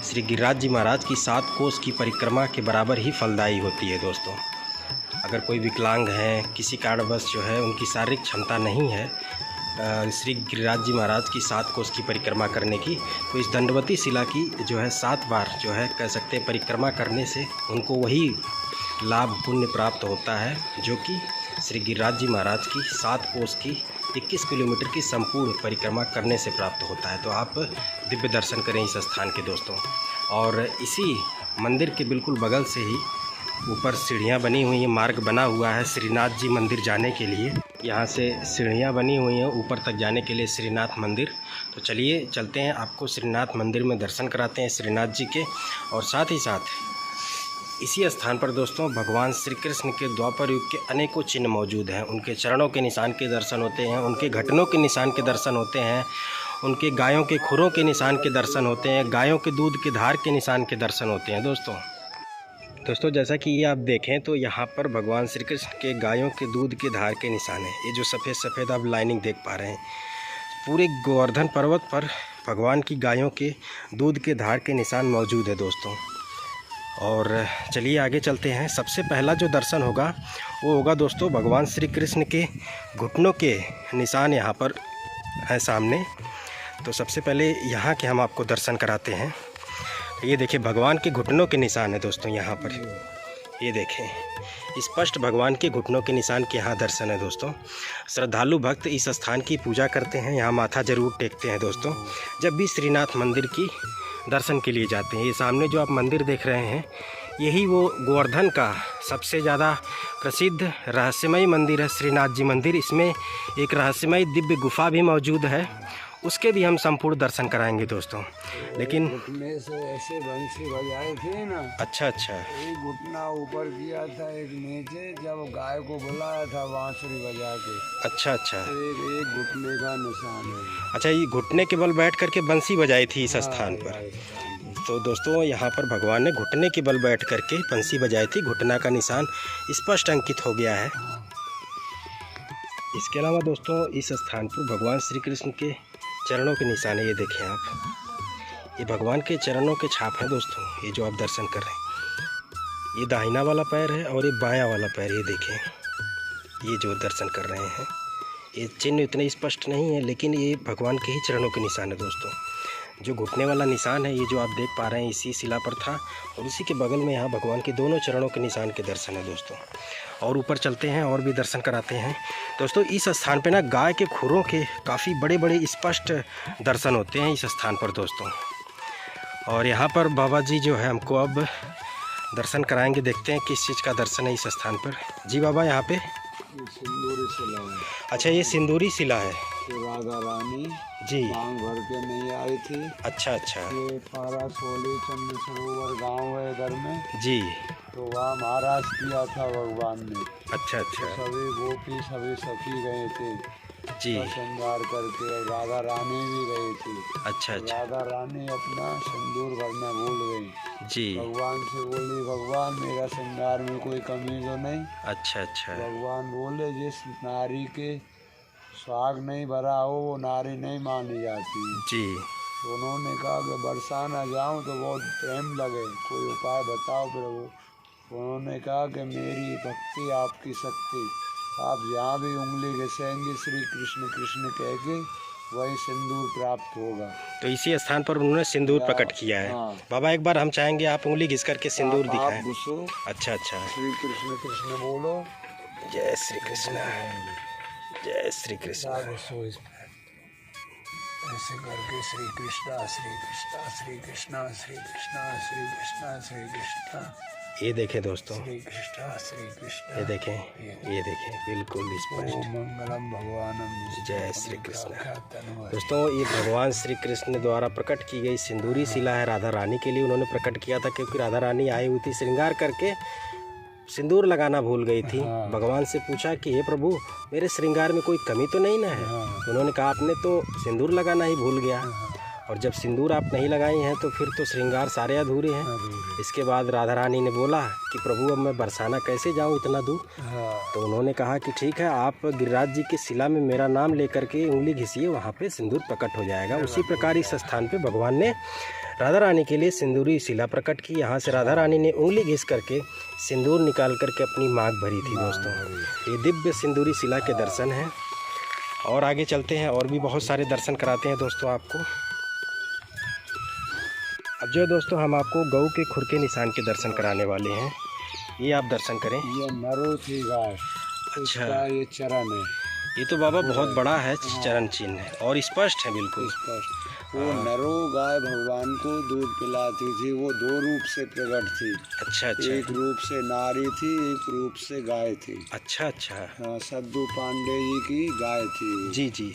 श्री गिरिराज जी महाराज की 7 कोस की परिक्रमा के बराबर ही फलदायी होती है दोस्तों। अगर कोई विकलांग है, किसी कारणवश जो है उनकी शारीरिक क्षमता नहीं है श्री गिरिराज जी महाराज की 7 कोस की परिक्रमा करने की, तो इस दंडवती शिला की जो है 7 बार जो है कह सकते हैं परिक्रमा करने से उनको वही लाभ पुण्य प्राप्त होता है जो कि श्री गिरिराज जी महाराज की 7 कोस की 21 किलोमीटर की संपूर्ण परिक्रमा करने से प्राप्त होता है। तो आप दिव्य दर्शन करें इस स्थान के दोस्तों। और इसी मंदिर के बिल्कुल बगल से ही ऊपर सीढ़ियाँ बनी हुई हैं, मार्ग बना हुआ है श्रीनाथ जी मंदिर जाने के लिए। यहाँ से सीढ़ियाँ बनी हुई हैं ऊपर तक जाने के लिए श्रीनाथ मंदिर। तो चलिए चलते हैं, आपको श्रीनाथ मंदिर में दर्शन कराते हैं श्रीनाथ जी के। और साथ ही साथ इसी स्थान पर दोस्तों भगवान श्री कृष्ण के द्वापर युग के अनेकों चिन्ह मौजूद हैं। उनके चरणों के निशान के दर्शन होते हैं, उनके घटनों के निशान के दर्शन होते हैं, उनके गायों के खुरों के निशान के दर्शन होते हैं, गायों के दूध के धार के निशान के दर्शन होते हैं दोस्तों। जैसा कि ये आप देखें तो यहाँ पर भगवान श्री कृष्ण के गायों के दूध के धार के निशान हैं। ये जो सफ़ेद सफ़ेद आप लाइनिंग देख पा रहे हैं, पूरे गोवर्धन पर्वत पर भगवान की गायों के दूध के धार के निशान मौजूद है दोस्तों। और चलिए आगे चलते हैं। सबसे पहला जो दर्शन होगा वो होगा दोस्तों भगवान श्री कृष्ण के घुटनों के निशान यहाँ पर है सामने। तो सबसे पहले यहाँ के हम आपको दर्शन कराते हैं। ये देखिए भगवान के घुटनों के निशान है दोस्तों यहाँ पर। ये देखें स्पष्ट भगवान के घुटनों के निशान के यहाँ दर्शन है दोस्तों। श्रद्धालु भक्त इस स्थान की पूजा करते हैं, यहाँ माथा जरूर टेकते हैं दोस्तों जब भी श्रीनाथ मंदिर की दर्शन के लिए जाते हैं। ये सामने जो आप मंदिर देख रहे हैं यही वो गोवर्धन का सबसे ज़्यादा प्रसिद्ध रहस्यमय मंदिर है श्रीनाथ जी मंदिर। इसमें एक रहस्यमय दिव्य गुफा भी मौजूद है, उसके भी हम संपूर्ण दर्शन कराएंगे दोस्तों। लेकिन घुटने से ऐसे बंसी बजाए थे ना। अच्छा एक घुटना ऊपर किया था, एक नीचे, जब गाय को बुलाया था बांसुरी बजा के। अच्छा एक घुटने का निशान है। अच्छा, ये घुटने के बल बैठ करके बंसी बजाई थी इस स्थान पर। तो दोस्तों यहाँ पर भगवान ने घुटने के बल बैठ करके बंसी बजाई थी, घुटना का निशान स्पष्ट अंकित हो गया है। इसके अलावा दोस्तों इस स्थान पर भगवान श्री कृष्ण के चरणों के निशान है। ये देखें आप, ये भगवान के चरणों के छाप हैं दोस्तों। ये जो आप दर्शन कर रहे हैं ये दाहिना वाला पैर है और ये बायां वाला पैर। ये देखें, ये जो दर्शन कर रहे हैं ये चिन्ह इतने स्पष्ट नहीं है लेकिन ये भगवान के ही चरणों के निशान है दोस्तों। जो घुटने वाला निशान है ये जो आप देख पा रहे हैं इसी शिला पर था और इसी के बगल में यहाँ भगवान के दोनों चरणों के निशान के दर्शन है दोस्तों। और ऊपर चलते हैं और भी दर्शन कराते हैं दोस्तों। इस स्थान पे ना गाय के खुरों के काफ़ी बड़े बड़े स्पष्ट दर्शन होते हैं इस स्थान पर दोस्तों। और यहाँ पर बाबा जी जो है हमको अब दर्शन कराएंगे, देखते हैं किस चीज़ का दर्शन है इस स्थान पर। जी बाबा यहाँ पे सिंदूरी शिला है। अच्छा, ये सिंदूरी शिला है। राधा रानी जी मांग भर के नहीं आई थी। अच्छा। ये पारा सोली चंद्र सरोवर गाँव है इधर में जी। तो वहाँ महाराज किया था भगवान ने। अच्छा। सभी गोपी सभी सखी गए थे जी। श्रृंगार करके, और राधा रानी भी गई थी। अच्छा। राधा रानी अपना सिंदूर भरना भूल गई जी। भगवान से बोली, भगवान मेरा श्रृंगार में कोई कमी तो नहीं। अच्छा। भगवान बोले जिस नारी के सुहाग नहीं भरा हो वो नारी नहीं मानी जाती। जी। तो उन्होंने कहा कि बरसा ना जाऊँ तो बहुत प्रेम लगे, कोई उपाय बताओ प्रभु। उन्होंने कहा कि मेरी भक्ति आपकी शक्ति, आप जहाँ भी उंगली घिसेंगे श्री कृष्ण कृष्ण कह के वही सिंदूर प्राप्त होगा। तो इसी स्थान पर उन्होंने सिंदूर प्रकट किया है। हाँ। बाबा एक बार हम चाहेंगे आप उंगली घिस करके सिंदूर दिखाएं। आप घुसो। अच्छा। श्री कृष्ण कृष्ण बोलो। जय श्री कृष्ण, जय श्री कृष्ण। घुसो इसमें ऐसे करके श्री कृष्णा श्री कृष्णा श्री कृष्णा श्री कृष्णा श्री कृष्णा श्री कृष्णा। ये देखें दोस्तों, श्री कृष्णा ये देखें, ये देखें बिल्कुल स्पष्ट। मंगलम भगवानम जय श्री कृष्ण। दोस्तों ये भगवान श्री कृष्ण द्वारा प्रकट की गई सिंदूरी शिला है। राधा रानी के लिए उन्होंने प्रकट किया था क्योंकि राधा रानी आई हुई थी श्रृंगार करके सिंदूर लगाना भूल गई थी। हाँ। भगवान से पूछा कि हे प्रभु, मेरे श्रृंगार में कोई कमी तो नहीं ना है। हाँ। उन्होंने कहा आपने तो सिंदूर लगाना ही भूल गया, और जब सिंदूर आप नहीं लगाई हैं तो फिर तो श्रृंगार सारे अधूरे हैं। इसके बाद राधा रानी ने बोला कि प्रभु अब मैं बरसाना कैसे जाऊं इतना दूर। तो उन्होंने कहा कि ठीक है, आप गिरिराज जी की शिला में मेरा नाम लेकर के उंगली घिसिए, वहाँ पे सिंदूर प्रकट हो जाएगा। उसी प्रकार इस स्थान पे भगवान ने राधा रानी के लिए सिंदूरी शिला प्रकट की। यहाँ से राधा रानी ने उंगली घिस करके सिंदूर निकाल करके अपनी मांग भरी थी दोस्तों। ये दिव्य सिंदूरी शिला के दर्शन हैं। और आगे चलते हैं, और भी बहुत सारे दर्शन कराते हैं दोस्तों आपको। अब जो दोस्तों हम आपको गऊ के खुर के निशान के दर्शन कराने वाले हैं, ये आप दर्शन करें। ये नरो थी गाय। अच्छा, ये चरण है। ये तो बाबा बहुत बड़ा है चरण चिन्ह है, और स्पष्ट है बिल्कुल। स्पष्ट। वो नरो गाय भगवान को दूध पिलाती थी। वो दो रूप से प्रकट थी। अच्छा अच्छा। एक रूप से नारी थी, एक रूप से गाय थी। अच्छा अच्छा। हाँ, सद्दू पांडे जी की गाय थी वो। जी जी।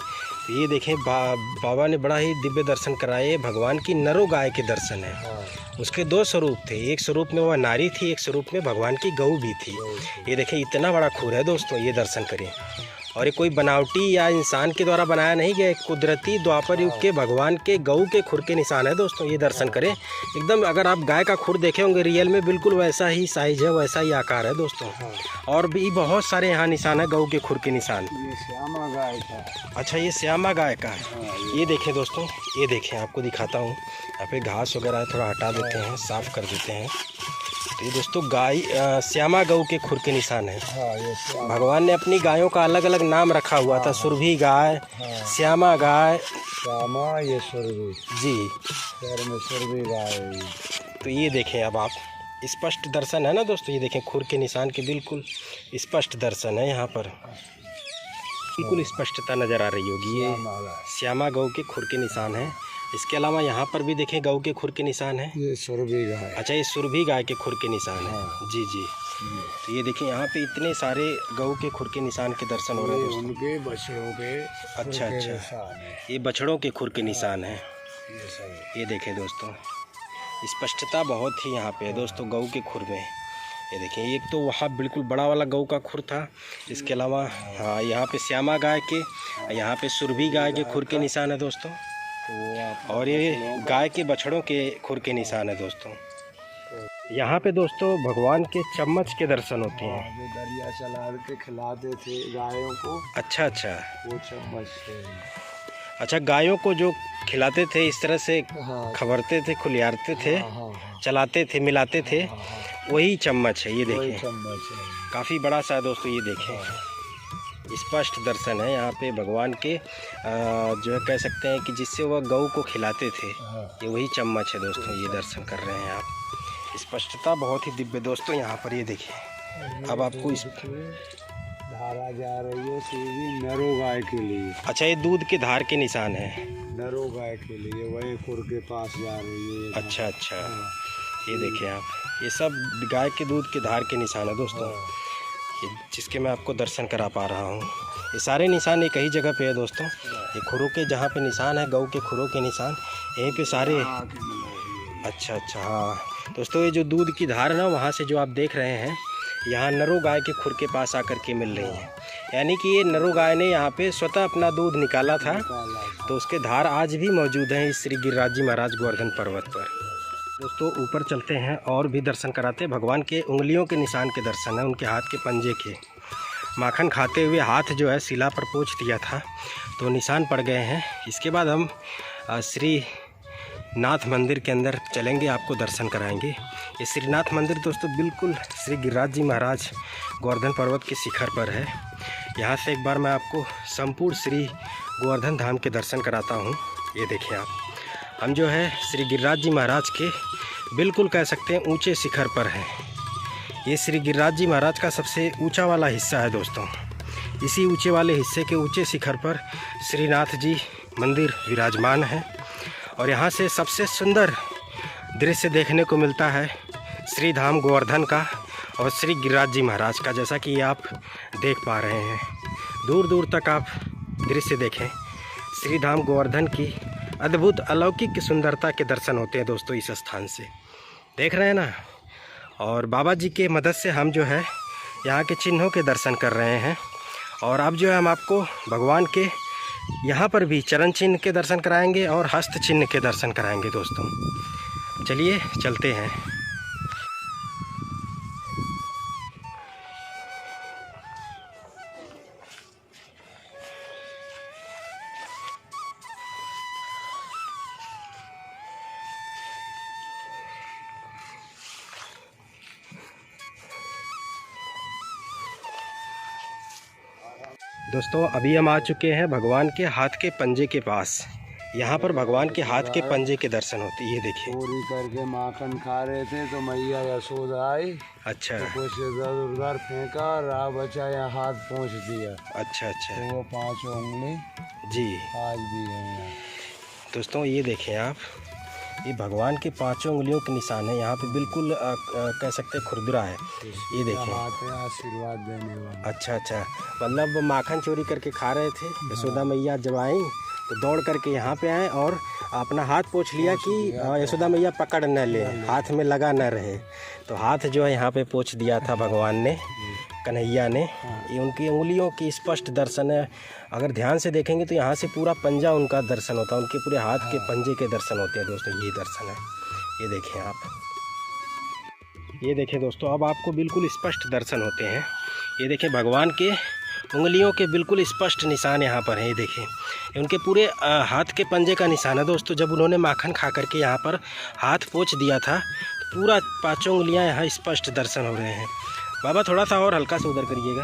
तो ये देखें बाबा ने बड़ा ही दिव्य दर्शन कराए। भगवान की नरो गाय के दर्शन है। हाँ। उसके दो स्वरूप थे, एक स्वरूप में वह नारी थी, एक स्वरूप में भगवान की गऊ भी थी। ये देखें इतना बड़ा खुर है दोस्तों, ये दर्शन करें। और ये कोई बनावटी या इंसान के द्वारा बनाया नहीं गया, कुदरती द्वापर युग के भगवान के गऊ के खुर के निशान है दोस्तों। ये दर्शन करें एकदम, अगर आप गाय का खुर देखे होंगे रियल में, बिल्कुल वैसा ही साइज है, वैसा ही आकार है दोस्तों। और भी बहुत सारे यहाँ निशान है गऊ के खुर के निशान। ये श्यामा गाय था। अच्छा, ये श्यामा गाय का है। ये देखें दोस्तों, ये देखें, आपको दिखाता हूँ। यहाँ पे घास वगैरह थोड़ा हटा देते हैं, साफ़ कर देते हैं। तो ये दोस्तों गाय श्यामा गऊ के खुर के निशान है। हाँ, ये भगवान ने अपनी गायों का अलग अलग नाम रखा हुआ था, सुरभि गाय, श्यामा गाय। श्यामा, ये सुरभि जी, पैर में सुरभि गाय। तो ये देखें अब आप, स्पष्ट दर्शन है ना दोस्तों। ये देखें खुर के निशान के बिल्कुल स्पष्ट दर्शन है, यहाँ पर बिल्कुल स्पष्टता नज़र आ रही होगी। ये श्यामा गऊ के खुर के निशान है। इसके अलावा यहाँ पर भी देखें गऊ के खुर के निशान है। ये सुरभि गाय। अच्छा, ये सुरभि गाय के खुर के निशान है। जी जी। तो ये देखिए यहाँ पे इतने सारे गऊ के खुर के निशान के दर्शन हो रहे हैं दोस्तों। उनके बछड़ों के अच्छा अच्छा, निशान है। ये बछड़ों के खुर के निशान है। ये सही। ये देखें दोस्तों, स्पष्टता बहुत ही यहाँ पे है दोस्तों गऊ के खुर में। ये देखें, एक तो वहाँ बिल्कुल बड़ा वाला गऊ का खुर था। इसके अलावा हाँ, यहाँ पे श्यामा गाय के, यहाँ पे सुरभि गाय के खुर के निशान है दोस्तों। और ये गाय के बछड़ों के खुर के निशान है दोस्तों। यहाँ पे दोस्तों भगवान के चम्मच के दर्शन होते हैं। जो दरिया चला के खिलाते थे गायों को। अच्छा अच्छा। वो चम्मच से। अच्छा, गायों को जो खिलाते थे इस तरह से, हाँ। खबरते थे, खुलियारते थे, हाँ। चलाते थे, मिलाते थे, वही चम्मच है। ये देखिए चम्मच है। काफ़ी बड़ा सा है दोस्तों। ये देखें स्पष्ट दर्शन है यहाँ पे भगवान के, जो है कह सकते हैं कि जिससे वह गऊ को खिलाते थे, ये वही चम्मच है दोस्तों। ये दर्शन कर रहे हैं आप, स्पष्टता बहुत ही दिव्य दोस्तों यहाँ पर। ये देखिए अब आपको इस धारा जा रही है सीधी नरो गाय के लिए। अच्छा, ये दूध के धार के निशान है नरो गाय के लिए, वही खुर के पास जा रही है। अच्छा अच्छा। ये देखिए आप, ये सब गाय के दूध के धार के निशान है दोस्तों, ये जिसके मैं आपको दर्शन करा पा रहा हूँ। ये सारे निशान एक ही जगह पे है दोस्तों। ये खुरों के जहाँ पे निशान है, गऊ के खुरों के निशान यहीं पे सारे। अच्छा अच्छा। हाँ दोस्तों, ये जो दूध की धार है ना, वहाँ से जो आप देख रहे हैं, यहाँ नरो गाय के खुर के पास आकर के मिल रही है। यानी कि ये नरो गाय ने यहाँ पे स्वतः अपना दूध निकाला था, तो उसके धार आज भी मौजूद हैं इस श्री गिरिराज जी महाराज गोवर्धन पर्वत पर। दोस्तों ऊपर चलते हैं और भी दर्शन कराते हैं। भगवान के उंगलियों के निशान के दर्शन है, उनके हाथ के पंजे के। माखन खाते हुए हाथ जो है शिला पर पोंछ दिया था, तो निशान पड़ गए हैं। इसके बाद हम श्री नाथ मंदिर के अंदर चलेंगे, आपको दर्शन कराएंगे। ये श्रीनाथ मंदिर दोस्तों बिल्कुल श्री गिरिराज जी महाराज गोवर्धन पर्वत के शिखर पर है। यहाँ से एक बार मैं आपको संपूर्ण श्री गोवर्धन धाम के दर्शन कराता हूँ। ये देखिए आप, हम जो है श्री गिरिराज जी महाराज के बिल्कुल कह सकते हैं ऊंचे शिखर पर हैं। ये श्री गिरिराज जी महाराज का सबसे ऊंचा वाला हिस्सा है दोस्तों। इसी ऊंचे वाले हिस्से के ऊंचे शिखर पर श्रीनाथ जी मंदिर विराजमान है, और यहाँ से सबसे सुंदर दृश्य देखने को मिलता है श्री धाम गोवर्धन का और श्री गिरिराज जी महाराज का। जैसा कि आप देख पा रहे हैं, दूर दूर तक आप दृश्य देखें, श्री धाम गोवर्धन की अद्भुत अलौकिक सुंदरता के दर्शन होते हैं दोस्तों इस स्थान से। देख रहे हैं ना, और बाबा जी के मदद से हम जो है यहाँ के चिन्हों के दर्शन कर रहे हैं। और अब जो है हम आपको भगवान के यहाँ पर भी चरण चिन्ह के दर्शन कराएंगे और हस्त चिन्ह के दर्शन कराएंगे दोस्तों। चलिए चलते हैं। दोस्तों अभी हम आ चुके हैं भगवान के हाथ के पंजे के पास। यहाँ पर भगवान के हाथ के पंजे के दर्शन होते हैं। ये देखिए चोरी करके माखन खा रहे थे तो मैया यशोदा आई। अच्छा, तो कुछ इधर उधर फेंका और आ बचा यहाँ हाथ पहुँच दिया। अच्छा अच्छा तो वो 5 उंगली जी आज भी है यहाँ। दोस्तों ये देखें आप, ये भगवान के 5 उंगलियों के निशान है। यहाँ पे बिल्कुल कह सकते हैं खुरदुरा है। ये देखें, आशीर्वाद देने वाला। अच्छा अच्छा, मतलब माखन चोरी करके खा रहे थे। यशोदा मैया जब आई तो दौड़ करके यहाँ पे आए और अपना हाथ पोंछ लिया कि यशोदा मैया पकड़ न ले, हाथ में लगा न रहे। तो हाथ जो है यहाँ पे पोंछ दिया था भगवान ने, कन्हैया ने। ये उनकी उंगलियों की स्पष्ट दर्शन है। अगर ध्यान से देखेंगे तो यहाँ से पूरा पंजा उनका दर्शन होता है, उनके पूरे हाथ के पंजे के दर्शन होते हैं दोस्तों। ये दर्शन है, ये देखें आप, ये देखें दोस्तों, अब आपको बिल्कुल स्पष्ट दर्शन होते हैं। ये देखें भगवान के उंगलियों के बिल्कुल स्पष्ट निशान यहाँ पर हैं। ये देखें उनके पूरे हाथ के पंजे का निशान है दोस्तों। जब उन्होंने माखन खा करके यहाँ पर हाथ पोंछ दिया था तो पूरा 5 उंगलियाँ यहाँ स्पष्ट दर्शन हो रहे हैं। बाबा थोड़ा सा और हल्का से उधर करिएगा।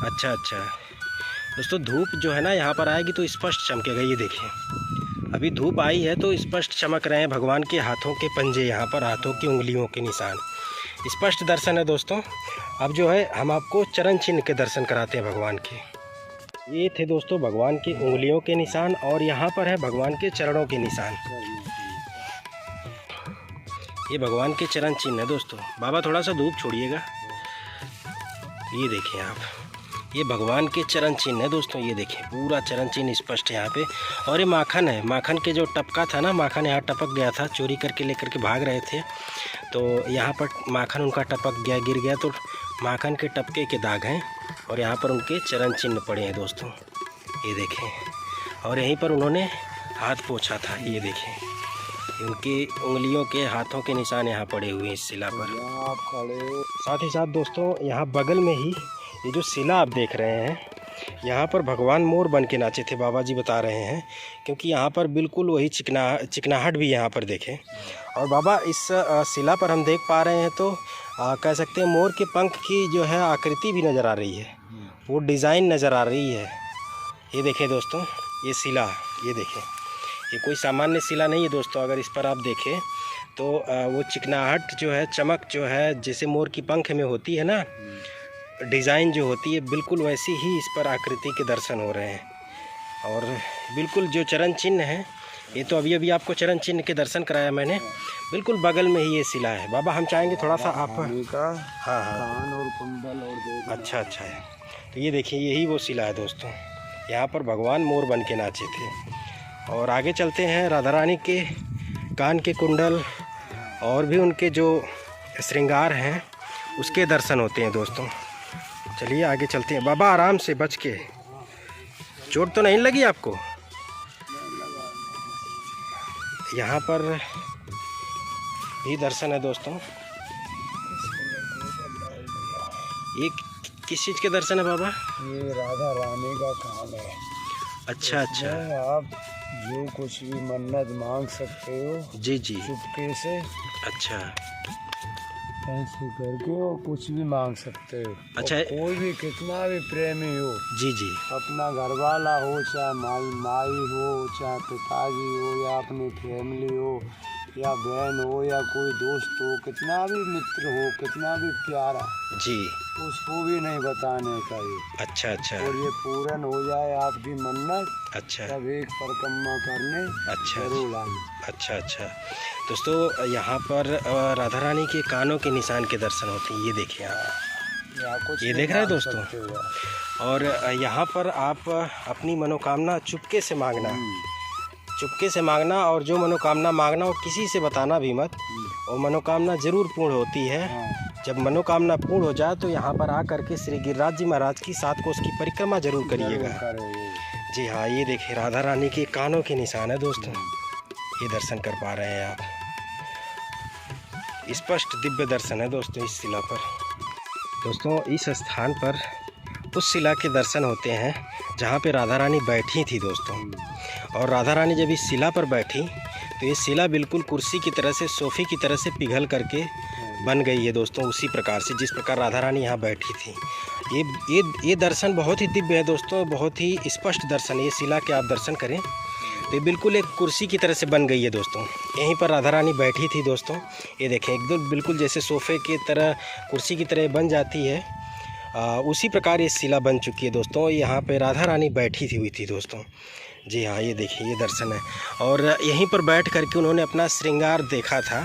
अच्छा अच्छा दोस्तों, धूप जो है ना यहाँ पर आएगी तो स्पष्ट चमकेगा। ये देखिए अभी धूप आई है तो स्पष्ट चमक रहे हैं भगवान के हाथों के पंजे, यहाँ पर हाथों की उंगलियों के निशान स्पष्ट दर्शन है दोस्तों। अब जो है हम आपको चरण चिन्ह के दर्शन कराते हैं भगवान के। ये थे दोस्तों भगवान की उंगलियों के निशान और यहाँ पर है भगवान के चरणों के निशान। ये भगवान के चरण चिन्ह है दोस्तों। बाबा थोड़ा सा धूप छोड़िएगा। ये देखें आप, ये भगवान के चरण चिन्ह है दोस्तों। ये देखें पूरा चरण चिन्ह स्पष्ट है यहाँ पे। और ये माखन है, माखन के जो टपका था ना, माखन यहाँ टपक गया था, चोरी करके लेकर के भाग रहे थे तो यहाँ पर माखन उनका टपक गया, गिर गया, तो माखन के टपके के दाग हैं और यहाँ पर उनके चरण चिन्ह पड़े हैं दोस्तों। ये देखें, और यहीं पर उन्होंने हाथ पोंछा था। ये देखें उनकी उंगलियों के हाथों के निशान यहाँ पड़े हुए हैं इस शिला पर। आप खड़े हो। साथ ही साथ दोस्तों यहाँ बगल में ही ये जो शिला आप देख रहे हैं, यहाँ पर भगवान मोर बन के नाचे थे, बाबा जी बता रहे हैं। क्योंकि यहाँ पर बिल्कुल वही चिकनाहट भी यहाँ पर देखें। और बाबा इस शिला पर हम देख पा रहे हैं तो कह सकते हैं मोर के पंख की जो है आकृति भी नज़र आ रही है, वो डिज़ाइन नज़र आ रही है। ये देखें दोस्तों, ये शिला, ये देखें, ये कोई सामान्य शिला नहीं है दोस्तों। अगर इस पर आप देखें तो वो चिकनाहट जो है, चमक जो है जैसे मोर की पंख में होती है ना, डिज़ाइन जो होती है, बिल्कुल वैसी ही इस पर आकृति के दर्शन हो रहे हैं। और बिल्कुल जो चरण चिन्ह है, ये तो अभी अभी आपको चरण चिन्ह के दर्शन कराया मैंने, बिल्कुल बगल में ही ये शिला है। बाबा हम चाहेंगे थोड़ा सा आप, हाँ हाँ, और कुंडल और अच्छा अच्छा है। तो ये देखिए यही वो शिला है दोस्तों, यहाँ पर भगवान मोर बन के नाचे थे। और आगे चलते हैं, राधा रानी के कान के कुंडल और भी उनके जो श्रृंगार हैं उसके दर्शन होते हैं दोस्तों। चलिए आगे चलते हैं। बाबा आराम से, बच के, चोट तो नहीं लगी आपको? यहाँ पर भी दर्शन है दोस्तों। ये किस चीज़ के दर्शन है बाबा? ये राधा रानी का काम है। अच्छा अच्छा, आप जो कुछ भी मन्नत मांग सकते हो जी जी, चुपके से, अच्छा, ऐसे करके और कुछ भी मांग सकते हो। अच्छा, कोई भी कितना भी प्रेमी हो, जी जी, अपना घरवाला हो, चाहे माई हो, चाहे पिताजी हो, या अपनी फैमिली हो, या बहन हो, या कोई दोस्त हो, कितना भी मित्र हो, कितना भी प्यारा, जी, उसको भी नहीं बताने का ये। अच्छा अच्छा, और ये पूर्ण हो जाए आपकी मन्नत, अच्छा, तब एक परिक्रमा करने अच्छा, जरूर आना। अच्छा अच्छा। दोस्तों यहाँ पर राधा रानी के कानों के निशान के दर्शन होते हैं। ये देखिए आप, ये देख रहे हैं दोस्तों। और यहाँ पर आप अपनी मनोकामना चुपके से मांगना, चुपके से मांगना, और जो मनोकामना मांगना वो किसी से बताना भी मत, और मनोकामना जरूर पूर्ण होती है। जब मनोकामना पूर्ण हो जाए तो यहाँ पर आकर के श्री गिरिराज जी महाराज की 7 कोस की परिक्रमा जरूर करिएगा। जी हाँ, ये देखिए राधा रानी के कानों के निशान है दोस्तों, ये दर्शन कर पा रहे हैं आप। स्पष्ट दिव्य दर्शन है दोस्तों इस शिला पर। दोस्तों इस स्थान पर उस शिला के दर्शन होते हैं जहाँ पे राधा रानी बैठी थी दोस्तों। और राधा रानी जब इस शिला पर बैठी तो ये शिला बिल्कुल कुर्सी की तरह से, सोफे की तरह से पिघल करके बन गई है दोस्तों, उसी प्रकार से जिस प्रकार राधा रानी यहाँ बैठी थी। ये दर्शन बहुत ही दिव्य है दोस्तों, बहुत ही स्पष्ट दर्शन है। ये शिला के आप दर्शन करें तो ये बिल्कुल एक कुर्सी की तरह से बन गई है दोस्तों। यहीं पर राधा रानी बैठी थी दोस्तों, ये देखें एकदम बिल्कुल जैसे सोफे की तरह, कुर्सी की तरह बन जाती है, उसी प्रकार ये शिला बन चुकी है दोस्तों। यहाँ पे राधा रानी बैठी हुई थी दोस्तों। जी हाँ, ये देखिए ये दर्शन है। और यहीं पर बैठ करके उन्होंने अपना श्रृंगार देखा था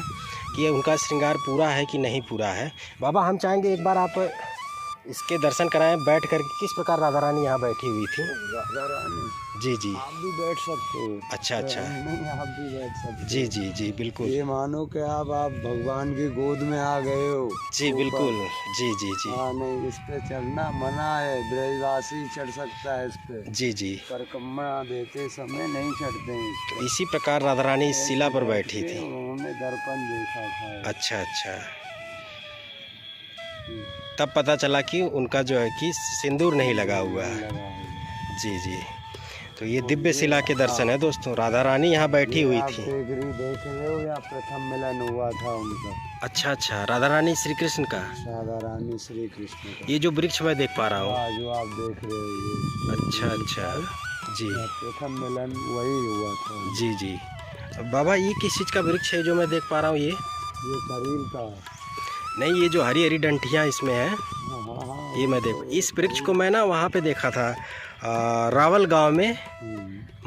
कि उनका श्रृंगार पूरा है कि नहीं पूरा है। बाबा हम चाहेंगे एक बार आप इसके दर्शन कराएं बैठ कर, किस प्रकार राधा रानी यहाँ बैठी हुई थी। राधा रानी जी जी, आप भी बैठ सकते हो। अच्छा अच्छा, नहीं आप भी बैठ सकते हो। जी जी जी बिल्कुल, ये मानो कि आप भगवान की गोद में आ गए हो। जी बिल्कुल, जी जी जी, हाँ नहीं, इस पे चढ़ना मना है, ब्रजवासी चढ़ सकता है इस पे। जी जी, परिक्रमा देते समय नहीं चढ़ते हैं इस पे। इसी प्रकार राधा रानी इस शिला पर बैठी थी। उन्होंने दर्पण देखा था। अच्छा अच्छा, तब पता चला कि उनका जो है कि सिंदूर नहीं लगा हुआ है। जी जी, तो ये दिव्य शिला के दर्शन है दोस्तों। राधा रानी यहाँ बैठी हुई थी। देख रहे हो, या प्रथम मिलन हुआ था उनका। अच्छा अच्छा, राधा रानी श्री कृष्ण का। राधा रानी श्री कृष्ण का। ये जो वृक्ष मैं देख पा रहा हूँ, जो आप देख रहे हो ये। अच्छा अच्छा, जी प्रथम मिलन वही हुआ था। जी जी। बाबा ये किस चीज़ का वृक्ष है जो मैं देख पा रहा हूँ? ये करील का नहीं, ये जो हरी हरी डंठियाँ इसमें हैं, ये मैं देख, इस वृक्ष को मैं ना वहाँ पे देखा था रावल गांव में,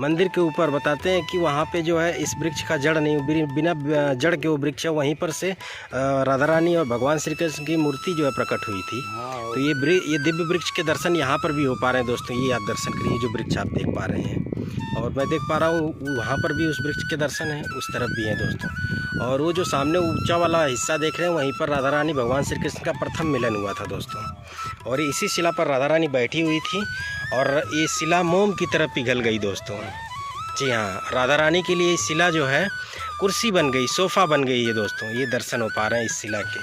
मंदिर के ऊपर बताते हैं कि वहाँ पे जो है इस वृक्ष का जड़ नहीं, बिना जड़ के वो वृक्ष है, वहीं पर से राधा रानी और भगवान श्री कृष्ण की मूर्ति जो है प्रकट हुई थी। तो ये दिव्य वृक्ष के दर्शन यहाँ पर भी हो पा रहे हैं दोस्तों। ये आप दर्शन करिए, जो वृक्ष आप देख पा रहे हैं, और मैं देख पा रहा हूँ वहाँ पर भी उस वृक्ष के दर्शन हैं, उस तरफ भी हैं दोस्तों। और वो जो सामने ऊंचा वाला हिस्सा देख रहे हैं, वहीं पर राधा रानी भगवान श्री कृष्ण का प्रथम मिलन हुआ था दोस्तों। और इसी शिला पर राधा रानी बैठी हुई थी, और ये शिला मोम की तरह पिघल गई दोस्तों। जी हाँ, राधा रानी के लिए ये शिला जो है कुर्सी बन गई, सोफ़ा बन गई है दोस्तों। ये दर्शन हो पा रहे हैं इस शिला के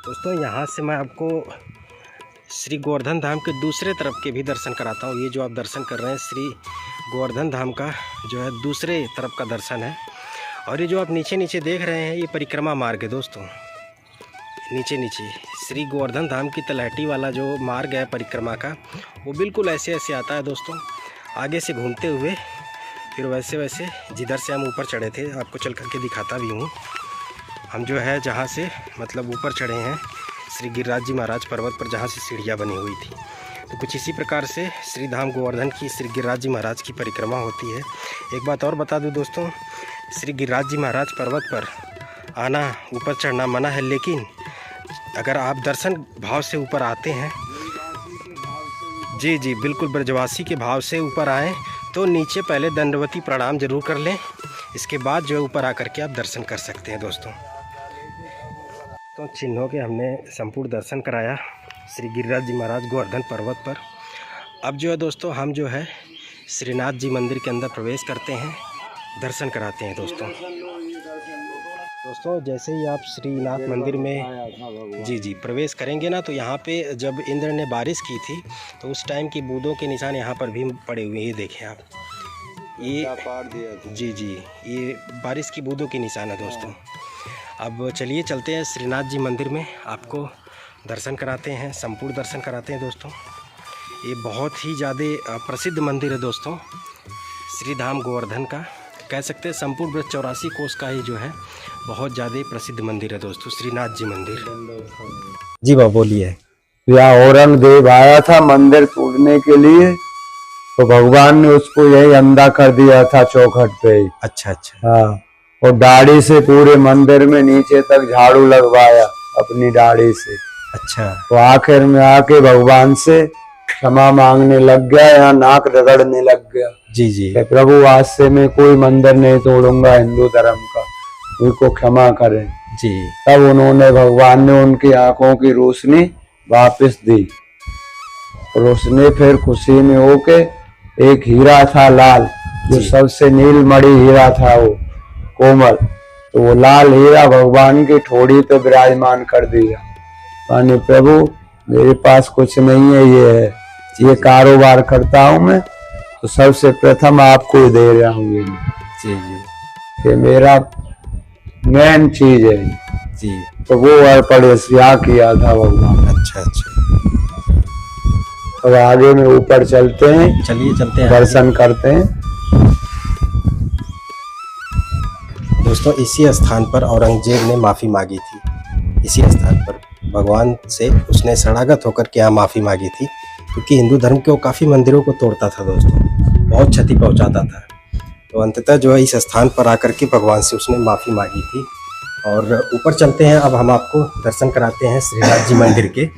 दोस्तों। यहाँ से मैं आपको श्री गोवर्धन धाम के दूसरे तरफ के भी दर्शन कराता हूँ। ये जो आप दर्शन कर रहे हैं श्री गोवर्धन धाम का जो है दूसरे तरफ का दर्शन है। और ये जो आप नीचे नीचे देख रहे हैं, ये परिक्रमा मार्ग है दोस्तों। नीचे नीचे श्री गोवर्धन धाम की तलहटी वाला जो मार्ग है परिक्रमा का, वो बिल्कुल ऐसे ऐसे आता है दोस्तों, आगे से घूमते हुए फिर वैसे वैसे जिधर से हम ऊपर चढ़े थे, आपको चल करके दिखाता भी हूँ। हम जो है जहाँ से मतलब ऊपर चढ़े हैं श्री गिरिराज जी महाराज पर्वत पर, जहाँ से सीढ़ियाँ बनी हुई थी। तो कुछ इसी प्रकार से श्री धाम गोवर्धन की श्री गिरिराज जी महाराज की परिक्रमा होती है। एक बात और बता दूं दोस्तों, श्री गिरिराज जी महाराज पर्वत पर आना, ऊपर चढ़ना मना है, लेकिन अगर आप दर्शन भाव से ऊपर आते हैं, जी जी बिल्कुल, ब्रजवासी के भाव से ऊपर आएँ तो नीचे पहले दंडवती प्रणाम जरूर कर लें, इसके बाद जो है ऊपर आकर के आप दर्शन कर सकते हैं दोस्तों। तो चिन्हों के हमने संपूर्ण दर्शन कराया श्री गिरिराज जी महाराज गोवर्धन पर्वत पर। अब जो है दोस्तों हम जो है श्रीनाथ जी मंदिर के अंदर प्रवेश करते हैं, दर्शन कराते हैं दोस्तों। जैसे ही आप श्रीनाथ मंदिर में जी जी प्रवेश करेंगे ना, तो यहाँ पे जब इंद्र ने बारिश की थी तो उस टाइम की बूंदों के निशान यहाँ पर भी पड़े हुए हैं। ये देखें आप, ये जी जी ये बारिश की बूंदों के निशान है दोस्तों। अब चलिए चलते हैं श्रीनाथ जी मंदिर में, आपको दर्शन कराते हैं, संपूर्ण दर्शन कराते हैं दोस्तों। ये बहुत ही ज़्यादा प्रसिद्ध मंदिर है दोस्तों, श्री धाम गोवर्धन का, कह सकते हैं संपूर्ण ब्रज 84 कोस का ही जो है बहुत ज़्यादा प्रसिद्ध मंदिर है दोस्तों, श्रीनाथ जी मंदिर। जी बाबा बोलिए। यहाँ औरंगजेब आया था मंदिर तोड़ने के लिए, तो भगवान ने उसको यही अंधा कर दिया था चौखट पे ही। अच्छा अच्छा, हाँ, और दाढ़ी से पूरे मंदिर में नीचे तक झाड़ू लगवाया अपनी दाढ़ी से। अच्छा, तो आखिर में आके भगवान से क्षमा मांगने लग गया, यहाँ नाक रगड़ने लग गया। जी जी। कि प्रभु आज से मैं कोई मंदिर नहीं तोड़ूंगा हिंदू धर्म का, उनको क्षमा करें। जी। तब उन्होंने, भगवान ने उनकी आंखों की रोशनी वापस दी और उसने फिर खुशी में होके, एक हीरा था लाल, जो जी। सबसे नीलमणि हीरा था वो कोमल, तो वो लाल हीरा भगवान की ठोड़ी पे विराजमान कर दिया। माने प्रभु मेरे पास कुछ नहीं है, ये कारोबार करता हूँ मैं, तो सबसे प्रथम आपको ही दे रहा हूँ ये, जी जी। ये मेरा मेन चीज है। जी। तो वो अर्पण यहाँ किया था भगवान। अच्छा अच्छा। अब आगे में ऊपर चलते हैं, चलिए चलते हैं, दर्शन करते हैं। दोस्तों इसी स्थान पर औरंगजेब ने माफ़ी मांगी थी। इसी स्थान पर भगवान से उसने शरणागत होकर के यहाँ माफ़ी मांगी थी, क्योंकि हिंदू धर्म के वो काफ़ी मंदिरों को तोड़ता था दोस्तों, बहुत क्षति पहुँचाता था। तो अंततः जो है इस स्थान पर आकर के भगवान से उसने माफ़ी मांगी थी। और ऊपर चलते हैं, अब हम आपको दर्शन कराते हैं श्रीनाथ जी मंदिर के।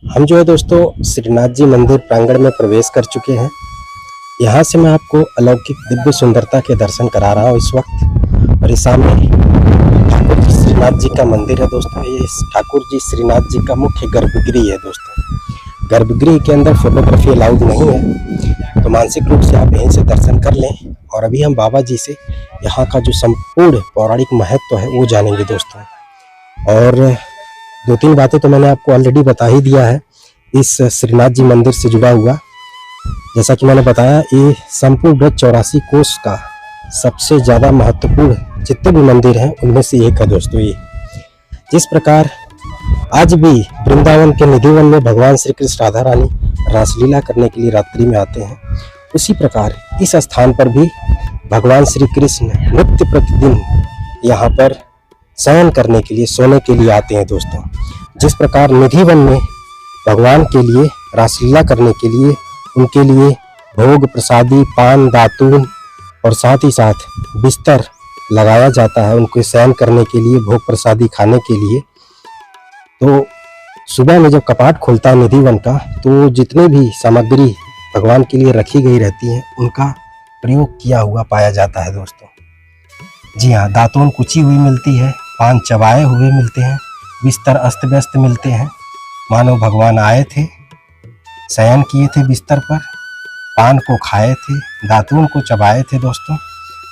हम जो है दोस्तों श्रीनाथ जी मंदिर प्रांगण में प्रवेश कर चुके हैं। यहाँ से मैं आपको अलौकिक दिव्य सुंदरता के दर्शन करा रहा हूँ इस वक्त। और इस सामने ठाकुर जी श्रीनाथ जी का मंदिर है दोस्तों। ये ठाकुर जी श्रीनाथ जी का मुख्य गर्भगृह है दोस्तों। गर्भगृह के अंदर फोटोग्राफी अलाउड नहीं है, तो मानसिक रूप से आप यहीं से दर्शन कर लें। और अभी हम बाबा जी से यहाँ का जो संपूर्ण पौराणिक महत्व है वो जानेंगे दोस्तों। और दो तीन बातें तो मैंने आपको ऑलरेडी बता ही दिया है इस श्रीनाथ जी मंदिर से जुड़ा हुआ। जैसा कि मैंने बताया, ये संपूर्ण ब्रज 84 कोष का सबसे ज़्यादा महत्वपूर्ण जितने भी मंदिर हैं उनमें से एक है दोस्तों ये। जिस प्रकार आज भी वृंदावन के निधिवन में भगवान श्री कृष्ण राधा रानी रासलीला करने के लिए रात्रि में आते हैं, उसी प्रकार इस स्थान पर भी भगवान श्री कृष्ण नित्य प्रतिदिन यहाँ पर शयन करने के लिए, सोने के लिए आते हैं दोस्तों। जिस प्रकार निधिवन में भगवान के लिए रासलीला करने के लिए उनके लिए भोग प्रसादी, पान, दातून और साथ ही साथ बिस्तर लगाया जाता है उनको शयन करने के लिए, भोग प्रसादी खाने के लिए। तो सुबह में जब कपाट खुलता है निधिवन का, तो जितने भी सामग्री भगवान के लिए रखी गई रहती हैं उनका प्रयोग किया हुआ पाया जाता है दोस्तों। जी हाँ, दातून कुची हुई मिलती है, पान चबाए हुए मिलते हैं, बिस्तर अस्त व्यस्त मिलते हैं, मानो भगवान आए थे, शयन किए थे बिस्तर पर, पान को खाए थे, दातून को चबाए थे दोस्तों,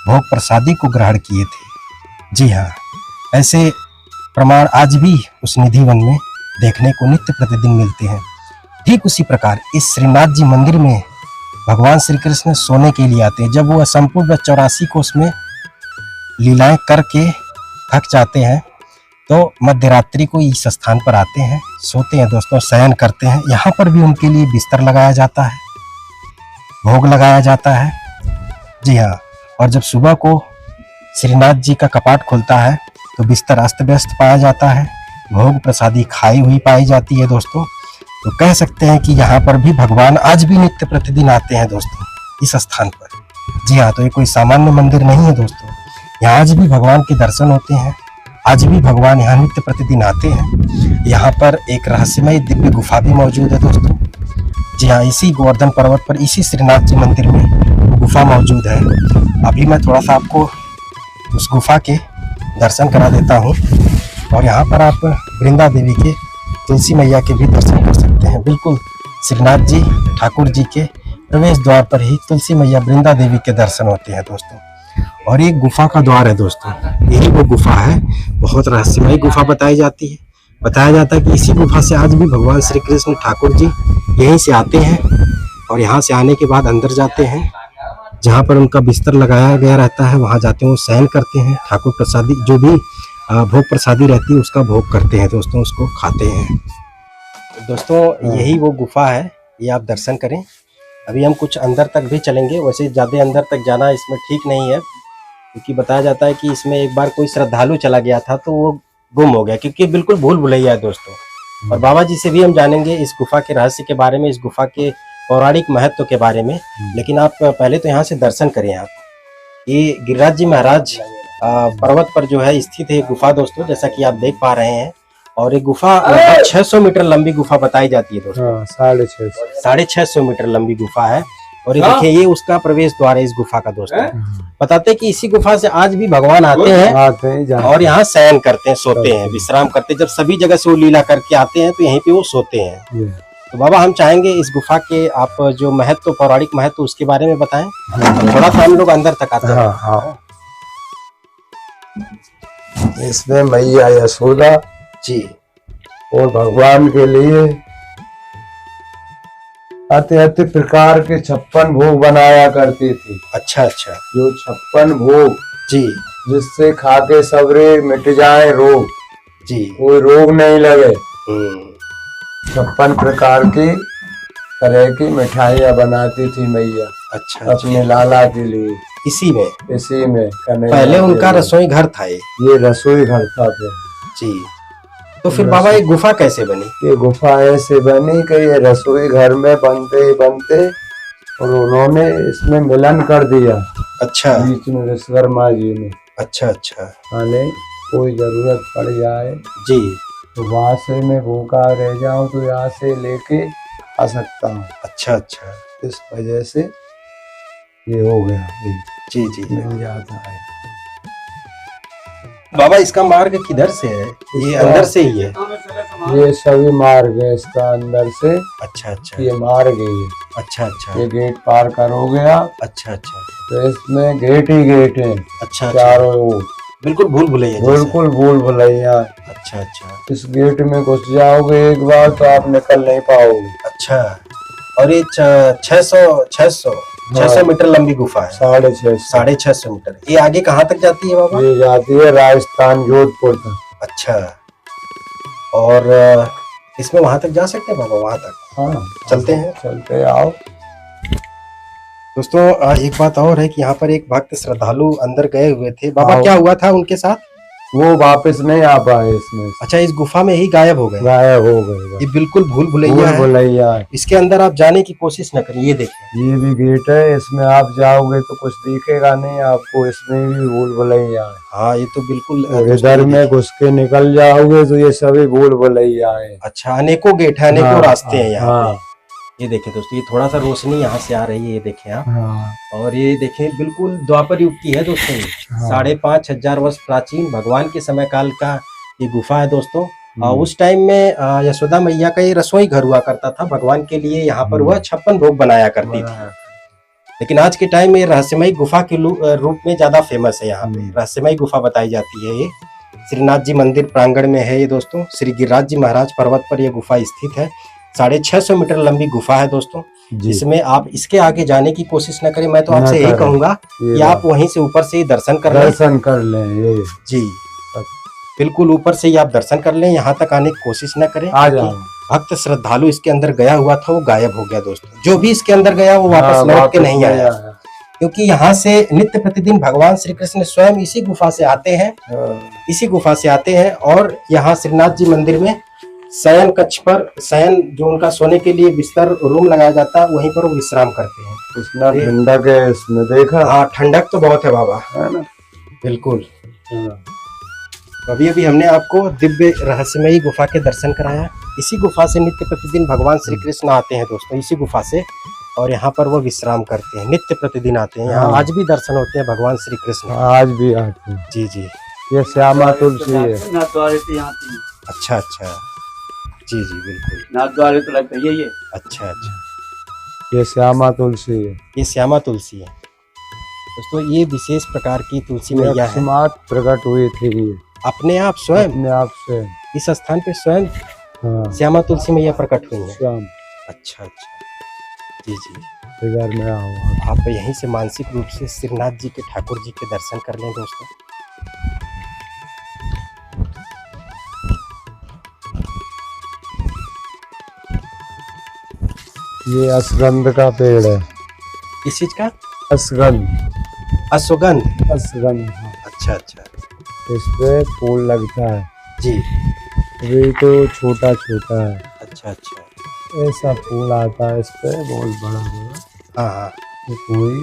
भोग प्रसादी को ग्रहण किए थे। जी हाँ, ऐसे प्रमाण आज भी उस निधिवन में देखने को नित्य प्रतिदिन मिलते हैं। ठीक उसी प्रकार इस श्रीनाथ जी मंदिर में भगवान श्री कृष्ण सोने के लिए आते हैं। जब वो संपूर्ण 84 कोष में लीलाएं करके थक जाते हैं, तो मध्य रात्रि को इस स्थान पर आते हैं, सोते हैं दोस्तों, शयन करते हैं। यहाँ पर भी उनके लिए बिस्तर लगाया जाता है, भोग लगाया जाता है। जी हाँ, और जब सुबह को श्रीनाथ जी का कपाट खुलता है तो बिस्तर अस्त व्यस्त पाया जाता है, भोग प्रसादी खाई हुई पाई जाती है दोस्तों। तो कह सकते हैं कि यहाँ पर भी भगवान आज भी नित्य प्रतिदिन आते हैं दोस्तों इस स्थान पर। जी हाँ, तो ये कोई सामान्य मंदिर नहीं है दोस्तों, यहाँ आज भी भगवान के दर्शन होते हैं, आज भी भगवान यहाँ नित्य प्रतिदिन आते हैं। यहाँ पर एक रहस्यमय दिव्य गुफा भी मौजूद है दोस्तों। जी हाँ, इसी गोवर्धन पर्वत पर, इसी श्रीनाथ जी मंदिर में गुफा मौजूद है। अभी मैं थोड़ा सा आपको उस गुफा के दर्शन करा देता हूँ। और यहाँ पर आप वृंदा देवी के, तुलसी मैया के भी दर्शन कर सकते हैं। बिल्कुल श्रीनाथ जी ठाकुर जी के प्रवेश द्वार पर ही तुलसी मैया वृंदा देवी के दर्शन होते हैं दोस्तों। और एक गुफा का द्वार है दोस्तों, यही वो गुफा है। बहुत रहस्यमय गुफा बताई जाती है। बताया जाता है कि इसी गुफा से आज भी भगवान श्री कृष्ण ठाकुर जी यहीं से आते हैं और यहाँ से आने के बाद अंदर जाते हैं, जहाँ पर उनका बिस्तर लगाया गया रहता है, वहाँ जाते हैं, वो शयन करते हैं, ठाकुर प्रसादी जो भी भोग प्रसादी रहती है उसका भोग करते हैं दोस्तों, उसको खाते हैं। दोस्तों यही वो गुफा है, ये आप दर्शन करें। अभी हम कुछ अंदर तक भी चलेंगे, वैसे ज़्यादा अंदर तक जाना इसमें ठीक नहीं है, क्योंकि बताया जाता है कि इसमें एक बार कोई श्रद्धालु चला गया था तो वो गुम हो गया, क्योंकि बिल्कुल भूल भुलैया है दोस्तों। और बाबा जी से भी हम जानेंगे इस गुफा के रहस्य के बारे में, इस गुफा के पौराणिक महत्व के बारे में। लेकिन आप पहले तो यहाँ से दर्शन करें। आप ये गिरिराज जी महाराज पर्वत पर जो है स्थित है गुफा दोस्तों, जैसा कि आप देख पा रहे हैं। और ये गुफा 600 मीटर लंबी गुफा बताई जाती है दोस्तों। 650 मीटर लंबी गुफा है। और ये देखिए, ये उसका प्रवेश द्वार है इस गुफा का दोस्तों। बताते हैं कि इसी गुफा से आज भी भगवान आते हैं और यहाँ शयन करते हैं, सोते हैं, विश्राम करते हैं। जब सभी जगह से वो लीला करके आते हैं तो यहीं पे वो सोते हैं। तो बाबा हम चाहेंगे इस गुफा के आप जो महत्व, पौराणिक महत्व, उसके बारे में बताएं। थोड़ा सा हम लोग अंदर तक आते हैं। इसमें मैया यशोदा जी और भगवान के लिए अति प्रकार के 56 भोग बनाया करती थी। अच्छा अच्छा। जो 56 भोग जी, जिससे खा के सबरे मिट जाए रोग, जी, कोई रोग नहीं लगे। 56 प्रकार की तरह की मिठाइयाँ बनाती थी मैया। अच्छा, अपने लाला के लिए। इसी में पहले उनका रसोई घर था ये रसोई घर था जी। तो फिर बाबा ये गुफा कैसे बनी? ये गुफा ऐसे बनी कि ये रसोई घर में बनते और उन्होंने इसमें मिलन कर दिया। अच्छा, बीच में विश्वकर्मा जी ने। अच्छा अच्छा। माने कोई जरूरत पड़ जाए जी तो वहां से मैं भूखा रह जाऊं तो यहाँ से लेके आ सकता हूँ। अच्छा अच्छा। इस वजह से ये हो गया। जी जी, मिल जाता है। बाबा इसका मार्ग किधर से है? ये अंदर से ही है? ये सभी मार्ग है इसका अंदर से। अच्छा अच्छा। ये मार्ग है ये। अच्छा अच्छा। ये गेट पार करोगे आप अच्छा अच्छा। तो इसमें गेट ही गेट है। अच्छा, चारों ओर बिल्कुल भूल भुलैया। बिल्कुल भूल भुलैया। अच्छा अच्छा। इस गेट में घुस जाओगे एक बार तो आप निकल नहीं पाओगे। अच्छा। और ये 600 मीटर लंबी गुफा है। 650 मीटर। ये आगे कहाँ तक जाती है बाबा? ये जाती है राजस्थान जोधपुर तक। अच्छा। और इसमें वहां तक जा सकते हैं बाबा? वहां तक हाँ, चलते आओ दोस्तों। एक बात और है कि यहाँ पर एक भक्त श्रद्धालु अंदर गए हुए थे बाबा। क्या हुआ था उनके साथ? वो वापस नहीं आ पाए इसमें। अच्छा, इस गुफा में ही गायब हो गए? ये बिल्कुल भूल भुलैया है। इसके अंदर आप जाने की कोशिश न करिए। ये देखिए, ये भी गेट है। इसमें आप जाओगे तो कुछ दिखेगा नहीं आपको। इसमें भी भूल भुलैया है। हाँ, ये तो बिल्कुल। इधर में घुस के निकल जाओगे तो ये सभी भूल भुलैया है। अच्छा, अनेकों गेट है, अनेकों रास्ते हैं यहाँ पे। ये देखिए दोस्तों, ये थोड़ा सा रोशनी यहाँ से आ रही है, ये देखें आप। हाँ। और ये देखें बिल्कुल द्वापर युग की है दोस्तों। 5,500 वर्ष प्राचीन भगवान के समय काल का ये गुफा है दोस्तों। उस टाइम में यशोदा मैया का ये रसोई घर हुआ करता था। भगवान के लिए यहाँ पर वह 56 भोग बनाया करती थी। लेकिन आज के टाइम में रहस्यमयी गुफा के रूप में ज्यादा फेमस है। यहाँ पे रहस्यमयी गुफा बताई जाती है। ये श्रीनाथ जी मंदिर प्रांगण में है ये दोस्तों। श्री गिरिराज जी महाराज पर्वत पर यह गुफा स्थित है। 650 मीटर लंबी गुफा है दोस्तों, जिसमें आप इसके आगे जाने की कोशिश न करें। मैं तो आपसे यही कहूंगा कि आप वहीं से ऊपर से ही दर्शन कर लें। ये जी, बिल्कुल ऊपर से ही आप दर्शन कर लें। यहाँ तक आने की कोशिश न करें। भक्त श्रद्धालु इसके अंदर गया हुआ था, वो गायब हो गया दोस्तों। जो भी इसके अंदर गया वो वापस लौट के नहीं आया, क्योंकि यहाँ से नित्य प्रतिदिन भगवान श्री कृष्ण स्वयं इसी गुफा से आते हैं। और यहाँ श्रीनाथ जी मंदिर में शयन कक्ष पर, शयन जो उनका सोने के लिए बिस्तर रूम लगाया जाता है, वहीं पर वो विश्राम करते हैं। इतना ठंडक है इसमें, देखा? हाँ, ठंडक तो बहुत है बाबा, है ना? बिल्कुल। अभी हमने आपको दिव्य रहस्यमयी गुफा के दर्शन कराया। इसी गुफा से नित्य प्रतिदिन भगवान श्री कृष्ण आते हैं दोस्तों, इसी गुफा से। और यहाँ पर वो विश्राम करते हैं, नित्य प्रतिदिन आते हैं यहाँ। आज भी दर्शन होते हैं भगवान श्री कृष्ण, आज भी आते हैं। जी जी। ये श्यामा तुलसी है। अच्छा अच्छा, जी जी, बिल्कुल। नाथद्वारे तो लगता है ये। अच्छा अच्छा, ये श्यामा तुलसी है। ये श्यामा तुलसी है दोस्तों। ये विशेष प्रकार की तुलसी मैया है। प्रकट हुई थी ये अपने आप स्वयं, अपने आप से इस स्थान पे स्वयं। हाँ। श्यामा तुलसी मैया प्रकट हुई है। स्वयं। अच्छा अच्छा, जी जी। इधर में आओ आप यहीं से मानसिक रूप से श्रीनाथ जी के, ठाकुर जी के दर्शन कर लें दोस्तों। ये असगंध का पेड़ है। किस चीज का? असगंध। अश्वगंध। अश्वगंध, हाँ। अच्छा अच्छा। इस पे फूल लगता है जी। अभी तो छोटा छोटा है, अच्छा अच्छा। ऐसा फूल आता है इस पे बहुत बड़ा बड़ा। हाँ हाँ। तो कोई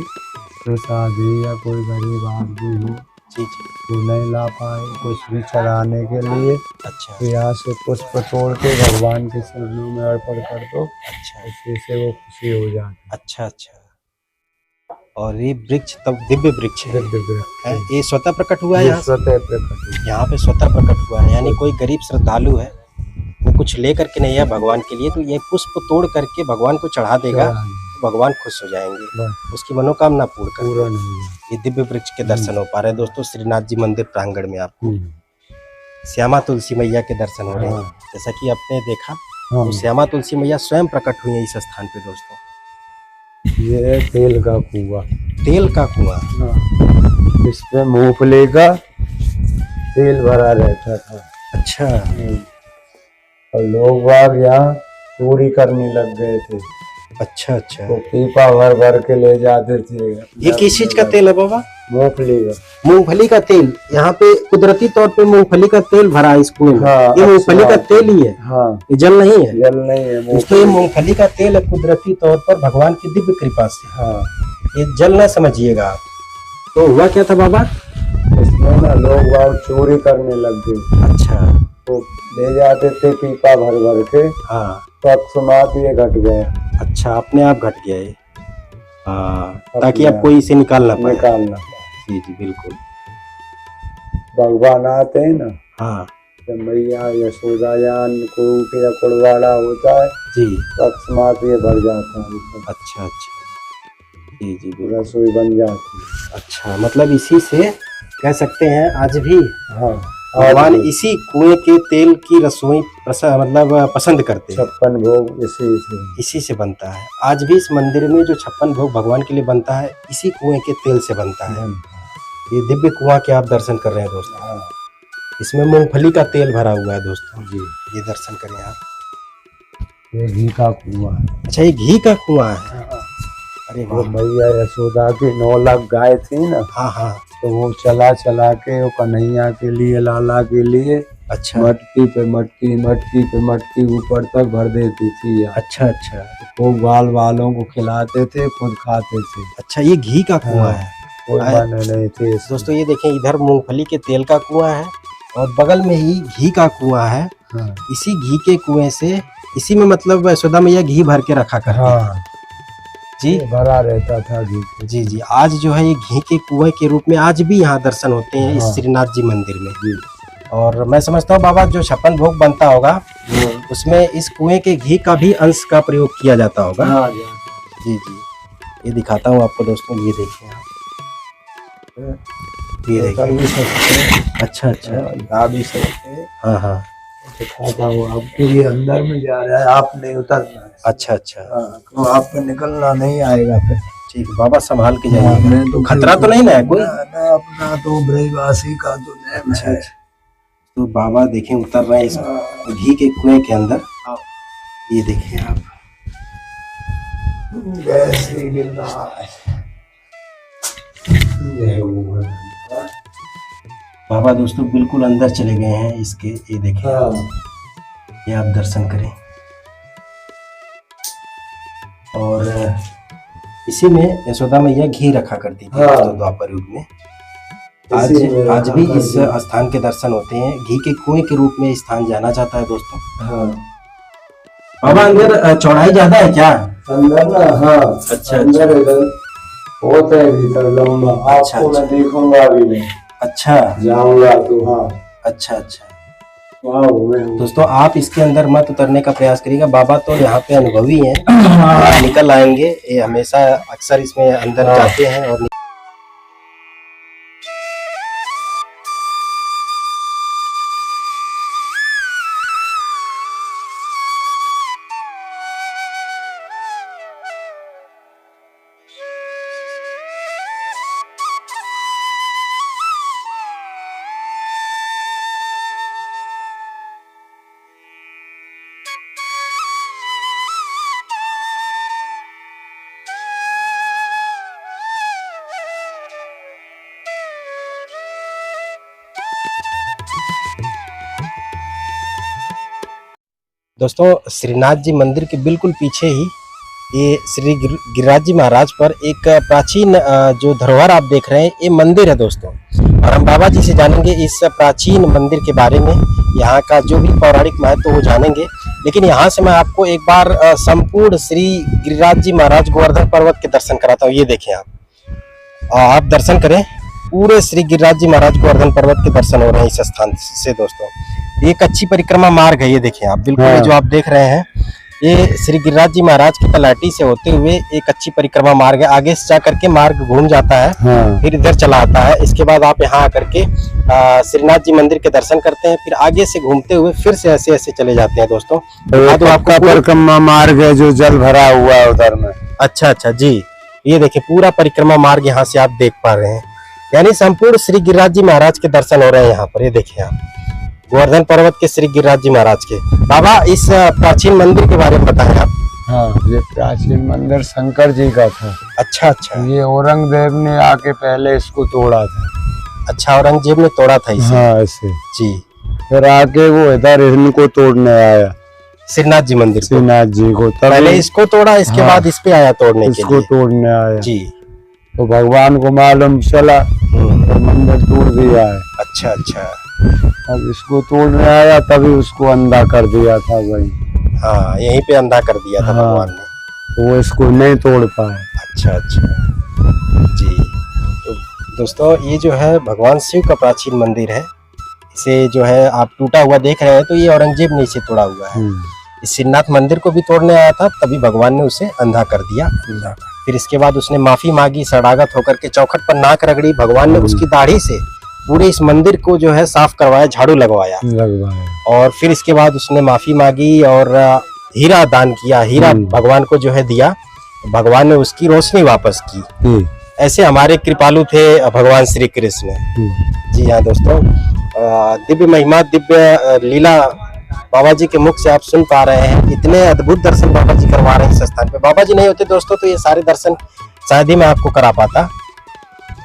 तो शादी या कोई गरीब आदमी हो जी जी। तो नहीं ला पाए कुछ भी चढ़ाने के लिए, अच्छा तो यहाँ से पुष्प तोड़ के भगवान के चरणों में अर्पण कर दो, अच्छा उसी से वो खुशी हो जाती अच्छा। अच्छा। और ये वृक्ष तब दिव्य वृक्ष है। है, दिव्य वृक्ष है? ये स्वतः प्रकट हुआ है ये यहाँ से? स्वतः प्रकट हुआ। यहाँ पे स्वतः प्रकट हुआ है, यानी कोई गरीब श्रद्धालु है, वो कुछ ले करके नहीं है भगवान के लिए, तो ये पुष्प तोड़ करके भगवान को चढ़ा देगा, तो भगवान खुश हो जाएंगे, बस उसकी मनोकामना पूर्ण कर पूरा देंगे। नहीं हुआ। ये दिव्य वृक्ष के दर्शन हो पा रहे हैं दोस्तों श्रीनाथ जी मंदिर प्रांगण में। आपको श्यामा तुलसी मैया के दर्शन हो रहे हैं, जैसा कि आपने देखा, तो श्यामा तुलसी मैया स्वयं प्रकट हुई है इस स्थान पे दोस्तों। ये है तेल का कुआं। तेल का कुआं। इस पे मूंगफली का तेल भरा रहता था। अच्छा। और लोग बाग यहाँ चोरी करने लग गए थे, अच्छा अच्छा। तो पीपा भर भर के ले जाते थे। ये किस चीज का तेल है बाबा? मूंगफली का। मूंगफली का तेल। यहाँ पे कुदरती तौर पे मूंगफली का तेल भरा है इस कुएं में। हाँ, ये मूंगफली का तेल ही है। हाँ, ये जल नहीं है। जल नहीं है। दोस्तों ये मूंगफली का तेल है कुदरती तौर पर भगवान की दिव्य कृपा से। हाँ, ये जल ना समझिएगा आप। तो हुआ क्या था बाबा? इसमें ना लोग बाग चोरी करने लग गए। अच्छा। तो ले जाते थे पीपा भर भर के। हाँ। तो अकस्मात ये घट गया। अच्छा, अपने आप घट गया ये। हाँ, ताकि अब कोई इसे निकालना पाए। जी जी बिल्कुल। भगवान आते हैं ना, हाँ जब मैया यशोदा जान को या कुड़वाड़ा होता है जी, तो अकस्मात ये भर जाता है। अच्छा अच्छा। जी जी बिल्कुल। रसोई बन जाती है। अच्छा, मतलब इसी से कह सकते हैं आज भी हाँ, भगवान इसी कुएं के तेल की रसोई मतलब पसंद करते हैं। 56 भोग इसी से बनता है। आज भी इस मंदिर में जो 56 भोग भगवान के लिए बनता है, इसी कुएं के तेल से बनता है। ये दिव्य कुआं के आप दर्शन कर रहे हैं दोस्तों। हाँ। इसमें मूंगफली का तेल भरा हुआ है दोस्तों जी। ये दर्शन करें आप। ये घी का कुआं है। अच्छा, ये घी का कुआं है। अरे वो वाह। मैया यशोदा की 9 लाख गाय थी ना, हाँ हाँ। तो वो चला चला के वो कन्हैया के लिए, लाला के लिए, अच्छा मटकी पे मटकी, मटकी पे मटकी ऊपर तक भर देती थी। अच्छा अच्छा। वो बाल वालों को खिलाते थे, खुद खाते थे। अच्छा, ये घी का कुआं है। कोई बने नहीं थे। दोस्तों ये देखें, इधर मूंगफली के तेल का कुआं है और बगल में ही घी का कुआं है। हाँ। इसी घी के कुएं से, इसी में मतलब यशोदा मैया घी भर के रखा करती हाँ जी, भरा रहता था घी। जी जी। आज जो है ये घी के कुएं के रूप में आज भी यहाँ दर्शन होते हैं इस श्रीनाथ जी मंदिर में जी। और मैं समझता हूँ बाबा जो 56 भोग बनता होगा उसमें इस कुएं के घी का भी अंश का प्रयोग किया जाता होगा। जी जी, ये दिखाता हूँ आपको दोस्तों, ये देखिए आप, ये देखिए। अच्छा अच्छा, भी सकते। हाँ हाँ, दिखाता हूँ आपको। ये अंदर में जा रहा है, आप नहीं उतरना है। अच्छा अच्छा। तो आप पे निकलना नहीं आएगा फिर। ठीक है बाबा, संभाल के जाइए, तो खतरा तो नहीं ना है कोई? अपना तो ब्रजवासी का तो नेम है। तो बाबा देखें उतर रहे हैं इस घी के कुएं के अंदर। ये देखिए आप, गैस भी गिर रहा है। बाबा दोस्तों बिल्कुल अंदर चले गए हैं इसके। ये देखिए आप, ये आप दर्शन करें। और इसी में यशोदा मैया घी रखा करती थी दोस्तों द्वापर युग में। आज भी इस स्थान के दर्शन होते हैं। घी के कुएं के रूप में स्थान जाना जाता है दोस्तों। बाबा अंदर चौड़ाई ज्यादा है क्या? अंदर ना, हाँ अच्छा अंदर इधर बहुत है भीतर लंबा। आपको मैं देखूंगा भी नहीं। अच्छा, जाऊंगा तो। हाँ अच्छा अच्छा। दोस्तों आप इसके अंदर मत उतरने का प्रयास करिएगा, बाबा तो यहाँ पे अनुभवी हैं, निकल आएंगे। ये हमेशा अक्सर इसमें अंदर जाते हैं और दोस्तों श्रीनाथ जी मंदिर के बिल्कुल पीछे ही ये श्री गिरिराज जी महाराज पर एक प्राचीन जो धरोहर आप देख रहे हैं ये मंदिर है दोस्तों। और हम बाबा जी से जानेंगे इस प्राचीन मंदिर के बारे में, यहाँ का जो भी पौराणिक महत्व वो जानेंगे। लेकिन यहाँ से मैं आपको एक बार संपूर्ण श्री गिरिराज जी महाराज गोवर्धन पर्वत के दर्शन कराता हूँ। ये देखें आप दर्शन करें, पूरे श्री गिरिराज जी महाराज गोवर्धन पर्वत के दर्शन हो रहे हैं इस स्थान से दोस्तों। ये कच्ची परिक्रमा मार्ग है, ये देखें आप बिल्कुल ये जो आप देख रहे हैं ये श्री गिरिराज जी महाराज की तलाटी से होते हुए एक कच्ची परिक्रमा मार्ग है। आगे से जा करके मार्ग घूम जाता है, फिर इधर चला आता है। इसके बाद आप यहाँ आकर के श्रीनाथ जी मंदिर के दर्शन करते हैं, फिर आगे से घूमते हुए फिर से ऐसे ऐसे चले जाते हैं दोस्तों। तो आपका परिक्रमा मार्ग है जो जल भरा हुआ है उधर में। अच्छा अच्छा जी, ये देखिए पूरा परिक्रमा मार्ग यहाँ से आप देख पा रहे हैं, यानी संपूर्ण श्री गिरिराज जी महाराज के दर्शन हो रहे हैं यहाँ पर। ये देखिए आप गोवर्धन पर्वत के श्री गिरिराज जी महाराज के। बाबा इस प्राचीन मंदिर के बारे में बताएं आप। हाँ, ये प्राचीन मंदिर शंकर जी का था। अच्छा अच्छा, ये औरंगजेब ने आके पहले इसको तोड़ा था। अच्छा, औरंगजेब ने तोड़ा था इसे। हाँ ऐसे जी, फिर आके वो इधर इनको तोड़ने आया, श्रीनाथ जी मंदिर, श्रीनाथ जी को। पहले इसको तोड़ा, इसके बाद इस पे आया तोड़ने के लिए। इसको तोड़ने आया जी, तो भगवान को मालूम चला तो मंदिर तोड़ दिया है। अच्छा अच्छा, अब इसको तोड़ने आया तभी उसको अंधा कर दिया था वही। हाँ, यहीं पे अंधा कर दिया था भगवान ने, तो वो इसको नहीं तोड़ पाया। अच्छा अच्छा जी। तो दोस्तों ये जो है भगवान शिव का प्राचीन मंदिर है। इसे जो है आप टूटा हुआ देख रहे हैं तो ये औरंगजेब ने इसे तोड़ा हुआ है। इस श्रीनाथ मंदिर को भी तोड़ने आया था, तभी भगवान ने उसे अंधा कर दिया। फिर इसके बाद उसने माफी मांगी, शरणागत होकर के चौखट पर नाक रगड़ी। भगवान ने उसकी दाढ़ी से पूरे इस मंदिर को जो है साफ करवाया, झाड़ू लगवाया। और फिर इसके बाद उसने माफी मांगी और हीरा दान किया, हीरा भगवान को जो है दिया, भगवान ने उसकी रोशनी वापस की। ऐसे हमारे कृपालु थे भगवान श्री कृष्ण। जी हाँ दोस्तों, दिव्य महिमा, दिव्य लीला बाबा जी के मुख से आप सुन पा रहे हैं। इतने अद्भुत दर्शन बाबा जी करवा रहे हैं इस स्थान पे। बाबा जी नहीं होते दोस्तों तो ये सारे दर्शन शायद ही मैं आपको करा पाता।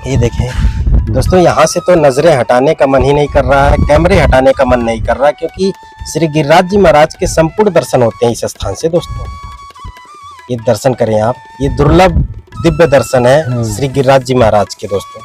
ये देखें दोस्तों, यहाँ से तो नजरें हटाने का मन ही नहीं कर रहा है, कैमरे हटाने का मन नहीं कर रहा, क्योंकि श्री गिरिराज जी महाराज के संपूर्ण दर्शन होते हैं इस स्थान से दोस्तों। ये दर्शन करें आप, ये दुर्लभ दिव्य दर्शन है श्री गिरिराज जी महाराज के दोस्तों।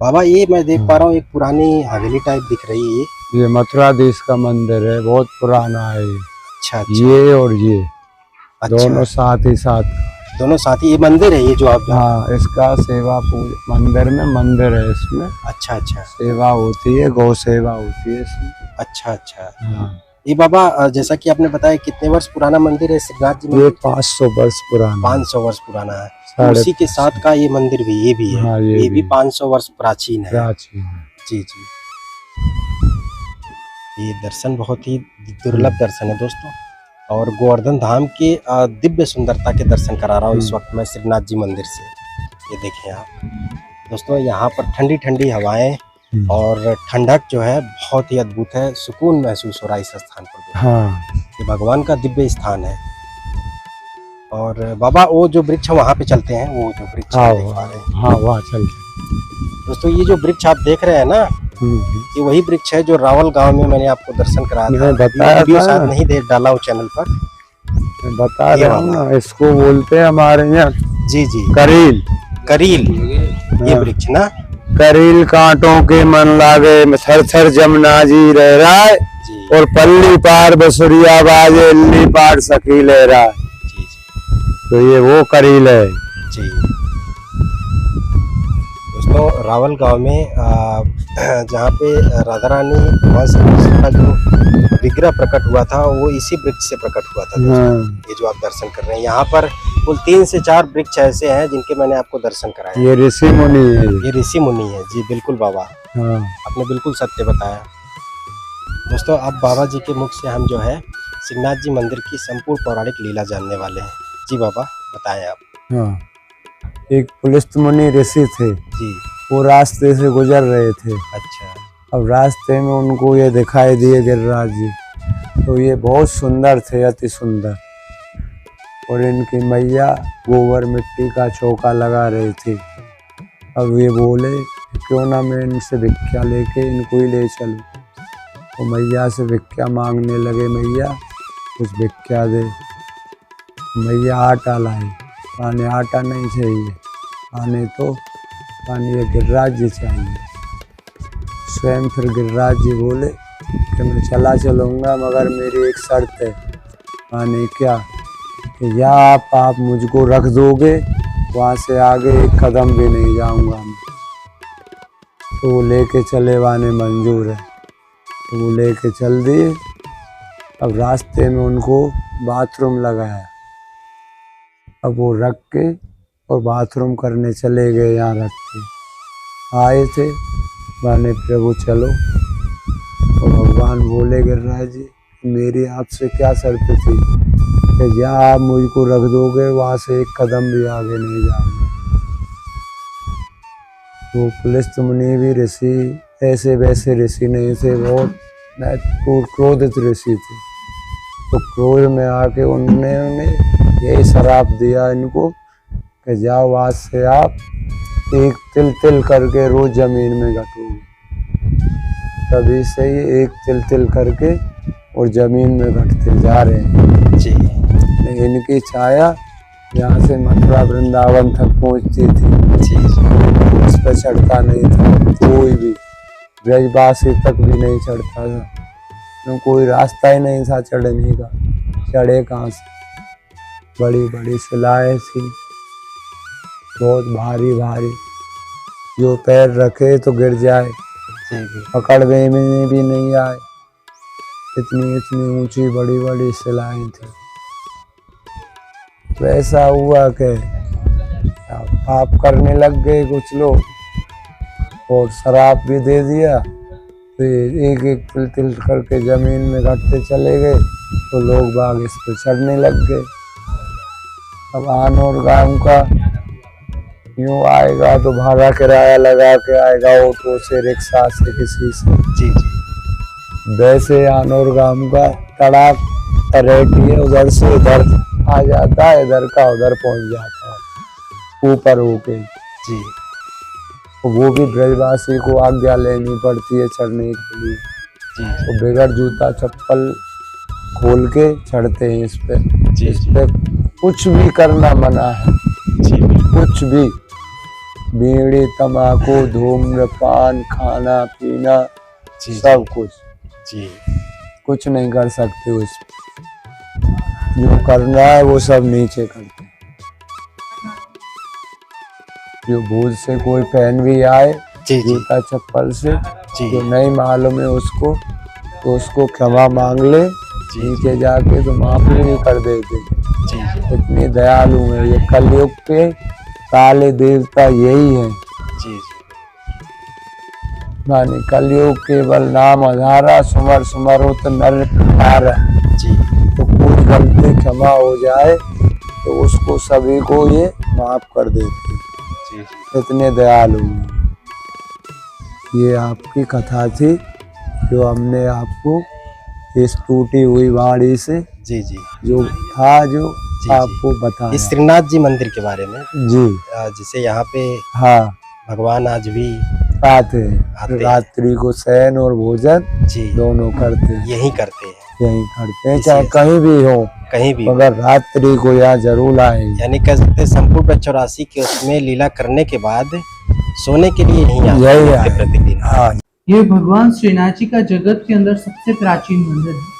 बाबा ये मैं देख पा रहा हूँ एक पुरानी हवेली टाइप दिख रही है। ये मथुराधीश का मंदिर है, बहुत पुराना है। अच्छा अच्छा, ये और ये अच्छा, दोनों साथ ही साथ, दोनों साथ ही। ये मंदिर है ये जो आप। हाँ, इसका सेवा पूजा मंदिर में, मंदिर है इसमें। अच्छा अच्छा, सेवा होती है, गौ सेवा होती है इसमें। अच्छा अच्छा। हाँ। ये बाबा जैसा कि आपने बताया कितने वर्ष पुराना मंदिर है श्रीनाथ जी मंदिर? ये 500 वर्ष पुराना, 500 वर्ष पुराना है। उसी के साथ का ये मंदिर भी, ये भी है। हाँ, ये भी 500 वर्ष प्राचीन है। प्राचीन। जी जी, ये दर्शन बहुत ही दुर्लभ दर्शन है दोस्तों। और गोवर्धन धाम के दिव्य सुंदरता के दर्शन करा रहा हूँ इस वक्त मैं श्रीनाथ जी मंदिर से। ये देखें आप दोस्तों, यहाँ पर ठंडी ठंडी हवाएं और ठंडक जो है बहुत ही अद्भुत है। सुकून महसूस हो रहा है इस स्थान पर। हाँ, ये भगवान का दिव्य स्थान है। और बाबा वो जो वृक्ष वहाँ पे चलते हैं, वो जो वृक्ष हाँ, देख पा रहे हैं। हाँ वहाँ चल दोस्तों, ये जो वृक्ष आप देख रहे हैं ना, ये वही वृक्ष है जो रावल गांव में मैंने आपको दर्शन कराया था। बताया वीडियो था शायद नहीं देख डाला हूँ चैनल पर। बता रहा हूँ ना, इसको बोलते हैं हमारे यहाँ। जी जी, करील। करील, ये वृक्ष ना। करील कांटों के मन लागे, थर थर जमुना जी रह रहा है, और पल्ली पार बसुरिया बाजे, इल्ली पार सखी ले रहा है। जी जी, तो ये वो करील है। जी दोस्तों, रावल गांव में जहाँ पे राधा रानी भगवान श्री कृष्ण का जो विग्रह प्रकट हुआ था वो इसी वृक्ष से प्रकट हुआ था दोस्तों। ये जो आप दर्शन कर रहे हैं, यहाँ पर कुल 3 से 4 वृक्ष ऐसे हैं जिनके मैंने आपको दर्शन कराया। ये ऋषि मुनि है। ये ऋषि मुनि है। जी बिल्कुल बाबा, हाँ, आपने बिल्कुल सत्य बताया दोस्तों। अब बाबा जी के मुख से हम जो है श्रीनाथ जी मंदिर की संपूर्ण पौराणिक लीला जानने वाले हैं। जी बाबा बताएं आप। हाँ, एक पुलिस मुनि ऋषि थे जी, वो रास्ते से गुजर रहे थे। अच्छा, अब रास्ते में उनको ये दिखाई दिए गिरिराज जी, तो ये बहुत सुंदर थे, अति सुंदर। और इनकी मैया गोबर मिट्टी का चौका लगा रही थी। अब ये बोले क्यों ना मैं इनसे भिक्षा लेके इनको ही ले चलूं। तो मैया से भिक्षा मांगने लगे, मैया कुछ भिक्षा दे। मैया आटा लाई, पानी आटा नहीं चाहिए, पानी तो पानी ये गिरिराज जी चाहिए। स्वयं फिर गिरिराज जी बोले कि मैं चला चलूँगा मगर मेरी एक शर्त है। माने क्या? कि या आप मुझको रख दोगे, वहाँ से आगे एक कदम भी नहीं जाऊँगा मैं। तो वो लेके चले, वाने मंजूर है, तो वो लेके चल दिए। अब रास्ते में उनको बाथरूम लगाया। अब वो रख के और बाथरूम करने चले गए, यहाँ रख के आए थे। माने प्रभु चलो। और भगवान बोले गिरिराज जी मेरी आपसे क्या शर्त थी कि या आप मुझको रख दोगे, वहाँ से एक कदम भी आगे नहीं जाऊँगा। वो पुलिस मुनि भी ऋषि ऐसे वैसे ऋषि नहीं थे, बहुत क्रोधित ऋषि थे। तो क्रोध में आके उन्होंने यही श्राप दिया इनको कि जाओ आज से आप एक तिल तिल करके रोज जमीन में घटोगे। तभी से ही एक तिल तिल करके और जमीन में घटते जा रहे हैं जी। इनकी छाया यहाँ से मथुरा वृंदावन तक पहुँचती थी जी। उस पर चढ़ता नहीं था कोई भी, ब्रजवासी तक भी नहीं चढ़ता था, तो कोई रास्ता ही नहीं था चढ़ने का। चढ़े कहाँ से? बड़ी बड़ी शिलाएं थी, बहुत भारी भारी, जो पैर रखे तो गिर जाए, पकड़ में भी नहीं आए। इतनी इतनी ऊंची बड़ी बड़ी शिलाएं थी। वैसा हुआ कि पाप करने लग गए कुछ लोग और शराब भी दे दिया। तो एक एक तिल तिल करके जमीन में घटते चले गए, तो लोग बाग इस पर चढ़ने लग गए। अब आनौर गांव का यूँ आएगा तो भाड़ा किराया लगा के आएगा, ऑटो से, रिक्शा से, किसी से जी जी। वैसे आनौर गांव का तड़ाक तरेटी है, उधर से इधर आ जाता है, इधर का उधर पहुंच जाता है ऊपर होके जी। तो वो भी ब्रजवासी को आज्ञा लेनी पड़ती है चढ़ने के लिए जी। तो बगैर जूता चप्पल खोल के चढ़ते हैं इस पे जी। इस पे कुछ भी करना मना है जी। कुछ भी, बीड़ी तंबाकू धूम्रपान खाना पीना जी, सब कुछ जी, कुछ नहीं कर सकते। उस जो करना है वो सब नीचे करते। जो भूल से कोई पहन भी आए जूता चप्पल से, जो नहीं मालूम है उसको, तो उसको क्षमा मांग ले, नीचे जाके तो माफ भी कर देते। इतनी दयालु है ये। कलयुग के काले देवता यही है जी। माने कलयुग केवल नाम आधारा, सुमर सुमर हो तो नर नारा जी। तो कोई गलती क्षमा हो जाए तो उसको सभी को ये माफ कर देते जी। इतने दयालु हैं। ये आपकी कथा थी जो हमने आपको इस टूटी हुई वाणी से जी जी जो था जो जी, आपको बताया, इस श्रीनाथ जी मंदिर के बारे में जी। जिसे यहाँ पे हाँ भगवान आज भी आते हैं। रात्रि को शयन और भोजन जी दोनों करते हैं, यही करते हैं, चाहे कहीं भी हो, कहीं भी, मगर रात्रि को यहाँ जरूर आएंगे। यानी कह सकते संपूर्ण 84 के उसमें लीला करने के बाद सोने के लिए नहीं आते प्रतिदिन। हाँ, ये भगवान श्रीनाथ जी का जगत के अंदर सबसे प्राचीन मंदिर है।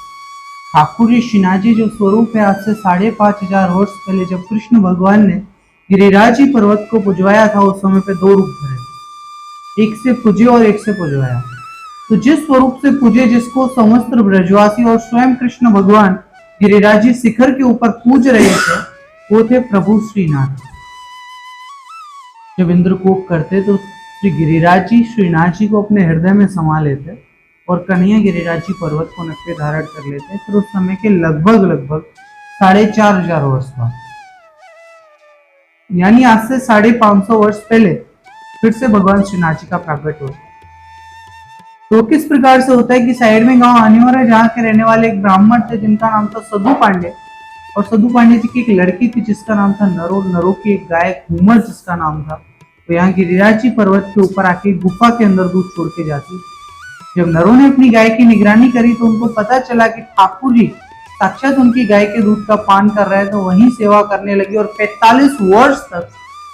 ठाकुर जी श्रीनाथ जी जो स्वरूप है, आज से 5,500 वर्ष पहले जब कृष्ण भगवान ने गिरिराजी पर्वत को पुजवाया था, उस समय पे 2 रूप धरे, एक से पूजे और एक से पुजवाया। तो जिस स्वरूप से पूजे, जिसको समस्त ब्रजवासी और स्वयं कृष्ण भगवान गिरिराजी शिखर के ऊपर पूज रहे थे, वो थे प्रभु श्रीनाथ। जब इंद्रकोप करते तो श्री गिरिराज जी श्रीनाथ जी को अपने हृदय में समा लेते और कन्हैया गिरिराज जी पर्वत को नक्के धारण कर लेते। फिर उस समय के लगभग 4,500 वर्ष बाद, यानी आज से 550 वर्ष पहले फिर से भगवान श्रीनाथ जी का प्राकट्य होता है। तो किस प्रकार से होता है कि साइड में गांव आने वाला, जहाँ के रहने वाले एक ब्राह्मण थे जिनका नाम था सधु पांडे। और सधु पांडे जी की एक लड़की थी जिसका नाम था नरो। नरो की एक गाय घूमर जिसका नाम था, तो यहाँ गिरिराज जी पर्वत के ऊपर आके गुफा के अंदर दूध छोड़ के जाती। जब नरों ने अपनी गाय की निगरानी करी तो उनको पता चला कि ठाकुर जी साक्षात उनकी गाय के दूध का पान कर रहे हैं, तो वहीं सेवा करने लगी और 45 वर्ष तक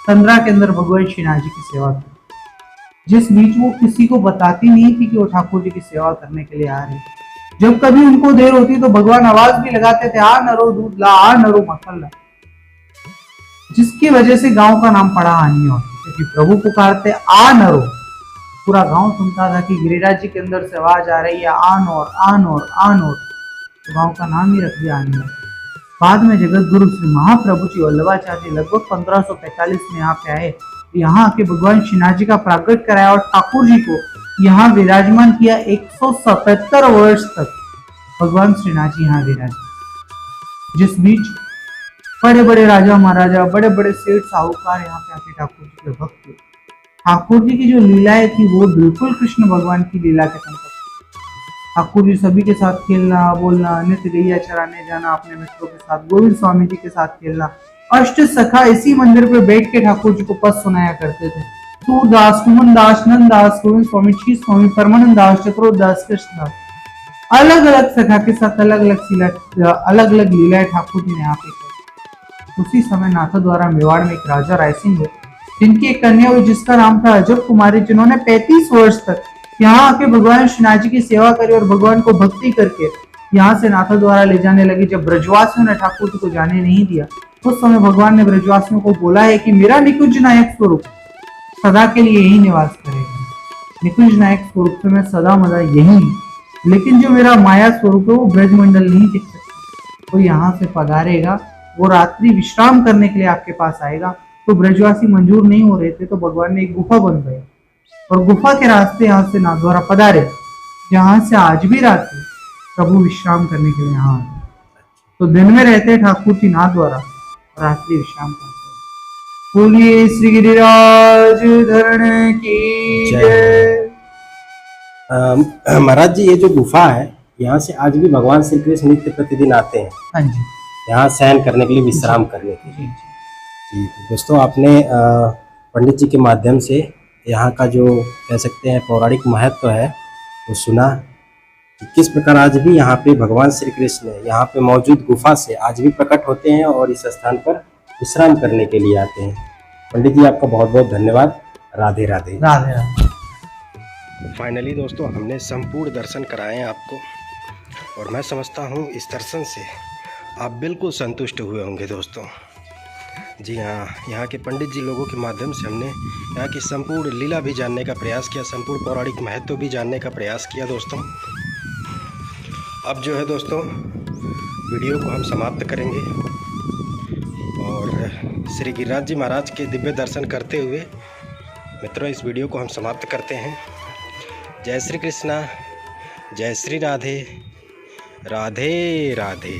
तंद्रा के अंदर भगवान श्रीनाथ जी की सेवा की, जिस बीच वो किसी को बताती नहीं थी कि वो ठाकुर जी की सेवा करने के लिए आ रही। जब कभी उनको देर होती तो भगवान आवाज भी लगाते थे, आ नरो दूध ला, आ नरो मक्खन ला, जिसकी वजह से गांव का नाम पड़ा आन्योर, क्योंकि प्रभु पुकारते आ नरो, पूरा गांव सुनता था कि गिरिराज जी के अंदर से आवाज आ रही है, आनोर आनोर आनोर, तो गांव का नाम ही रख दिया आन्योर। बाद में जगत गुरु श्री महाप्रभु जी वल्लभाचार्य जी लगभग 1545 में यहाँ पे आए, यहाँ आके भगवान श्रीनाथ जी का प्रागट्य कराया और ठाकुर जी को यहाँ विराजमान किया। 177 वर्ष तक भगवान श्रीनाथ जी यहाँ विराजे, जिस बीच बड़े बड़े राजा महाराजा, बड़े बड़े सेठ साहूकार यहाँ पे आके ठाकुर जी के भक्त हुए। ठाकुर जी की जो लीलाएं थी वो बिल्कुल कृष्ण भगवान की लीला के संग। ठाकुर जी सभी के साथ खेलना बोलना, नित्य गैया चराने जाना, अपने मित्रों के साथ, गोविंद स्वामी जी के साथ खेलना। अष्ट सखा इसी मंदिर पे बैठ के ठाकुर जी को पद सुनाया करते थे। सूरदास, कुमन दास, नंद दास, गोविंद स्वामी, छी स्वामी, परमानंद दास, चक्रोदास, कृष्ण दास, अलग अलग सखा के साथ अलग अलग लीलाएं ठाकुर जी ने यहाँ पे की। उसी समय नाथा द्वारा मेवाड़ में एक राजा रायसिंह हुए, जिनकी एक कन्या हुई जिसका नाम था अजब कुमारी, जिन्होंने 35 वर्ष तक यहाँ आके भगवान श्रीनाथ जी की सेवा करी और भगवान को भक्ति करके यहाँ से नाथा द्वारा ले जाने लगी। जब ब्रजवासियों ने ठाकुर जी को जाने नहीं दिया, उस समय भगवान ने ब्रजवासियों को बोला है कि मेरा निकुंज नायक स्वरूप सदा के लिए यही निवास करेगा। निकुंज नायक स्वरूप से मैं सदा मदा यही, लेकिन जो मेरा माया स्वरूप है वो ब्रजमंडल नहीं दिख सकता, वो यहाँ से पधारेगा, वो रात्रि विश्राम करने के लिए आपके पास आएगा। तो ब्रजवासी मंजूर नहीं हो रहे थे, तो भगवान ने एक गुफा बनवाई और गुफा के रास्ते यहाँ से नाथ द्वारा पधारे, जहाँ से आज भी रात्रि प्रभु विश्राम करने के लिए यहाँ आते। तो दिन में रहते ठाकुर जी नाथ द्वारा, रात्रि विश्राम करते। बोलिए श्री गिरिराज धरण की जय। महाराज जी, ये जो गुफा है यहाँ से आज भी भगवान श्री कृष्ण नित्य प्रतिदिन आते हैं। हाँ जी, यहाँ शयन करने के लिए, विश्राम करने के लिए। जी दोस्तों, आपने पंडित जी के माध्यम से यहाँ का जो कह सकते हैं पौराणिक महत्व है वो सुना, कि किस प्रकार आज भी यहाँ पे भगवान श्री कृष्ण यहाँ पे मौजूद गुफा से आज भी प्रकट होते हैं और इस स्थान पर विश्राम करने के लिए आते हैं। पंडित जी, आपका बहुत बहुत धन्यवाद। राधे राधे। राधे राधे। फाइनली दोस्तों, हमने संपूर्ण दर्शन कराए हैं आपको, और मैं समझता हूँ इस दर्शन से आप बिल्कुल संतुष्ट हुए होंगे दोस्तों। जी हाँ, यहाँ के पंडित जी लोगों के माध्यम से हमने यहाँ की संपूर्ण लीला भी जानने का प्रयास किया, संपूर्ण पौराणिक महत्व भी जानने का प्रयास किया दोस्तों। अब जो है दोस्तों, वीडियो को हम समाप्त करेंगे और श्री गिरिराज जी महाराज के दिव्य दर्शन करते हुए मित्रों इस वीडियो को हम समाप्त करते हैं। जय श्री कृष्णा, जय श्री राधे, राधे राधे।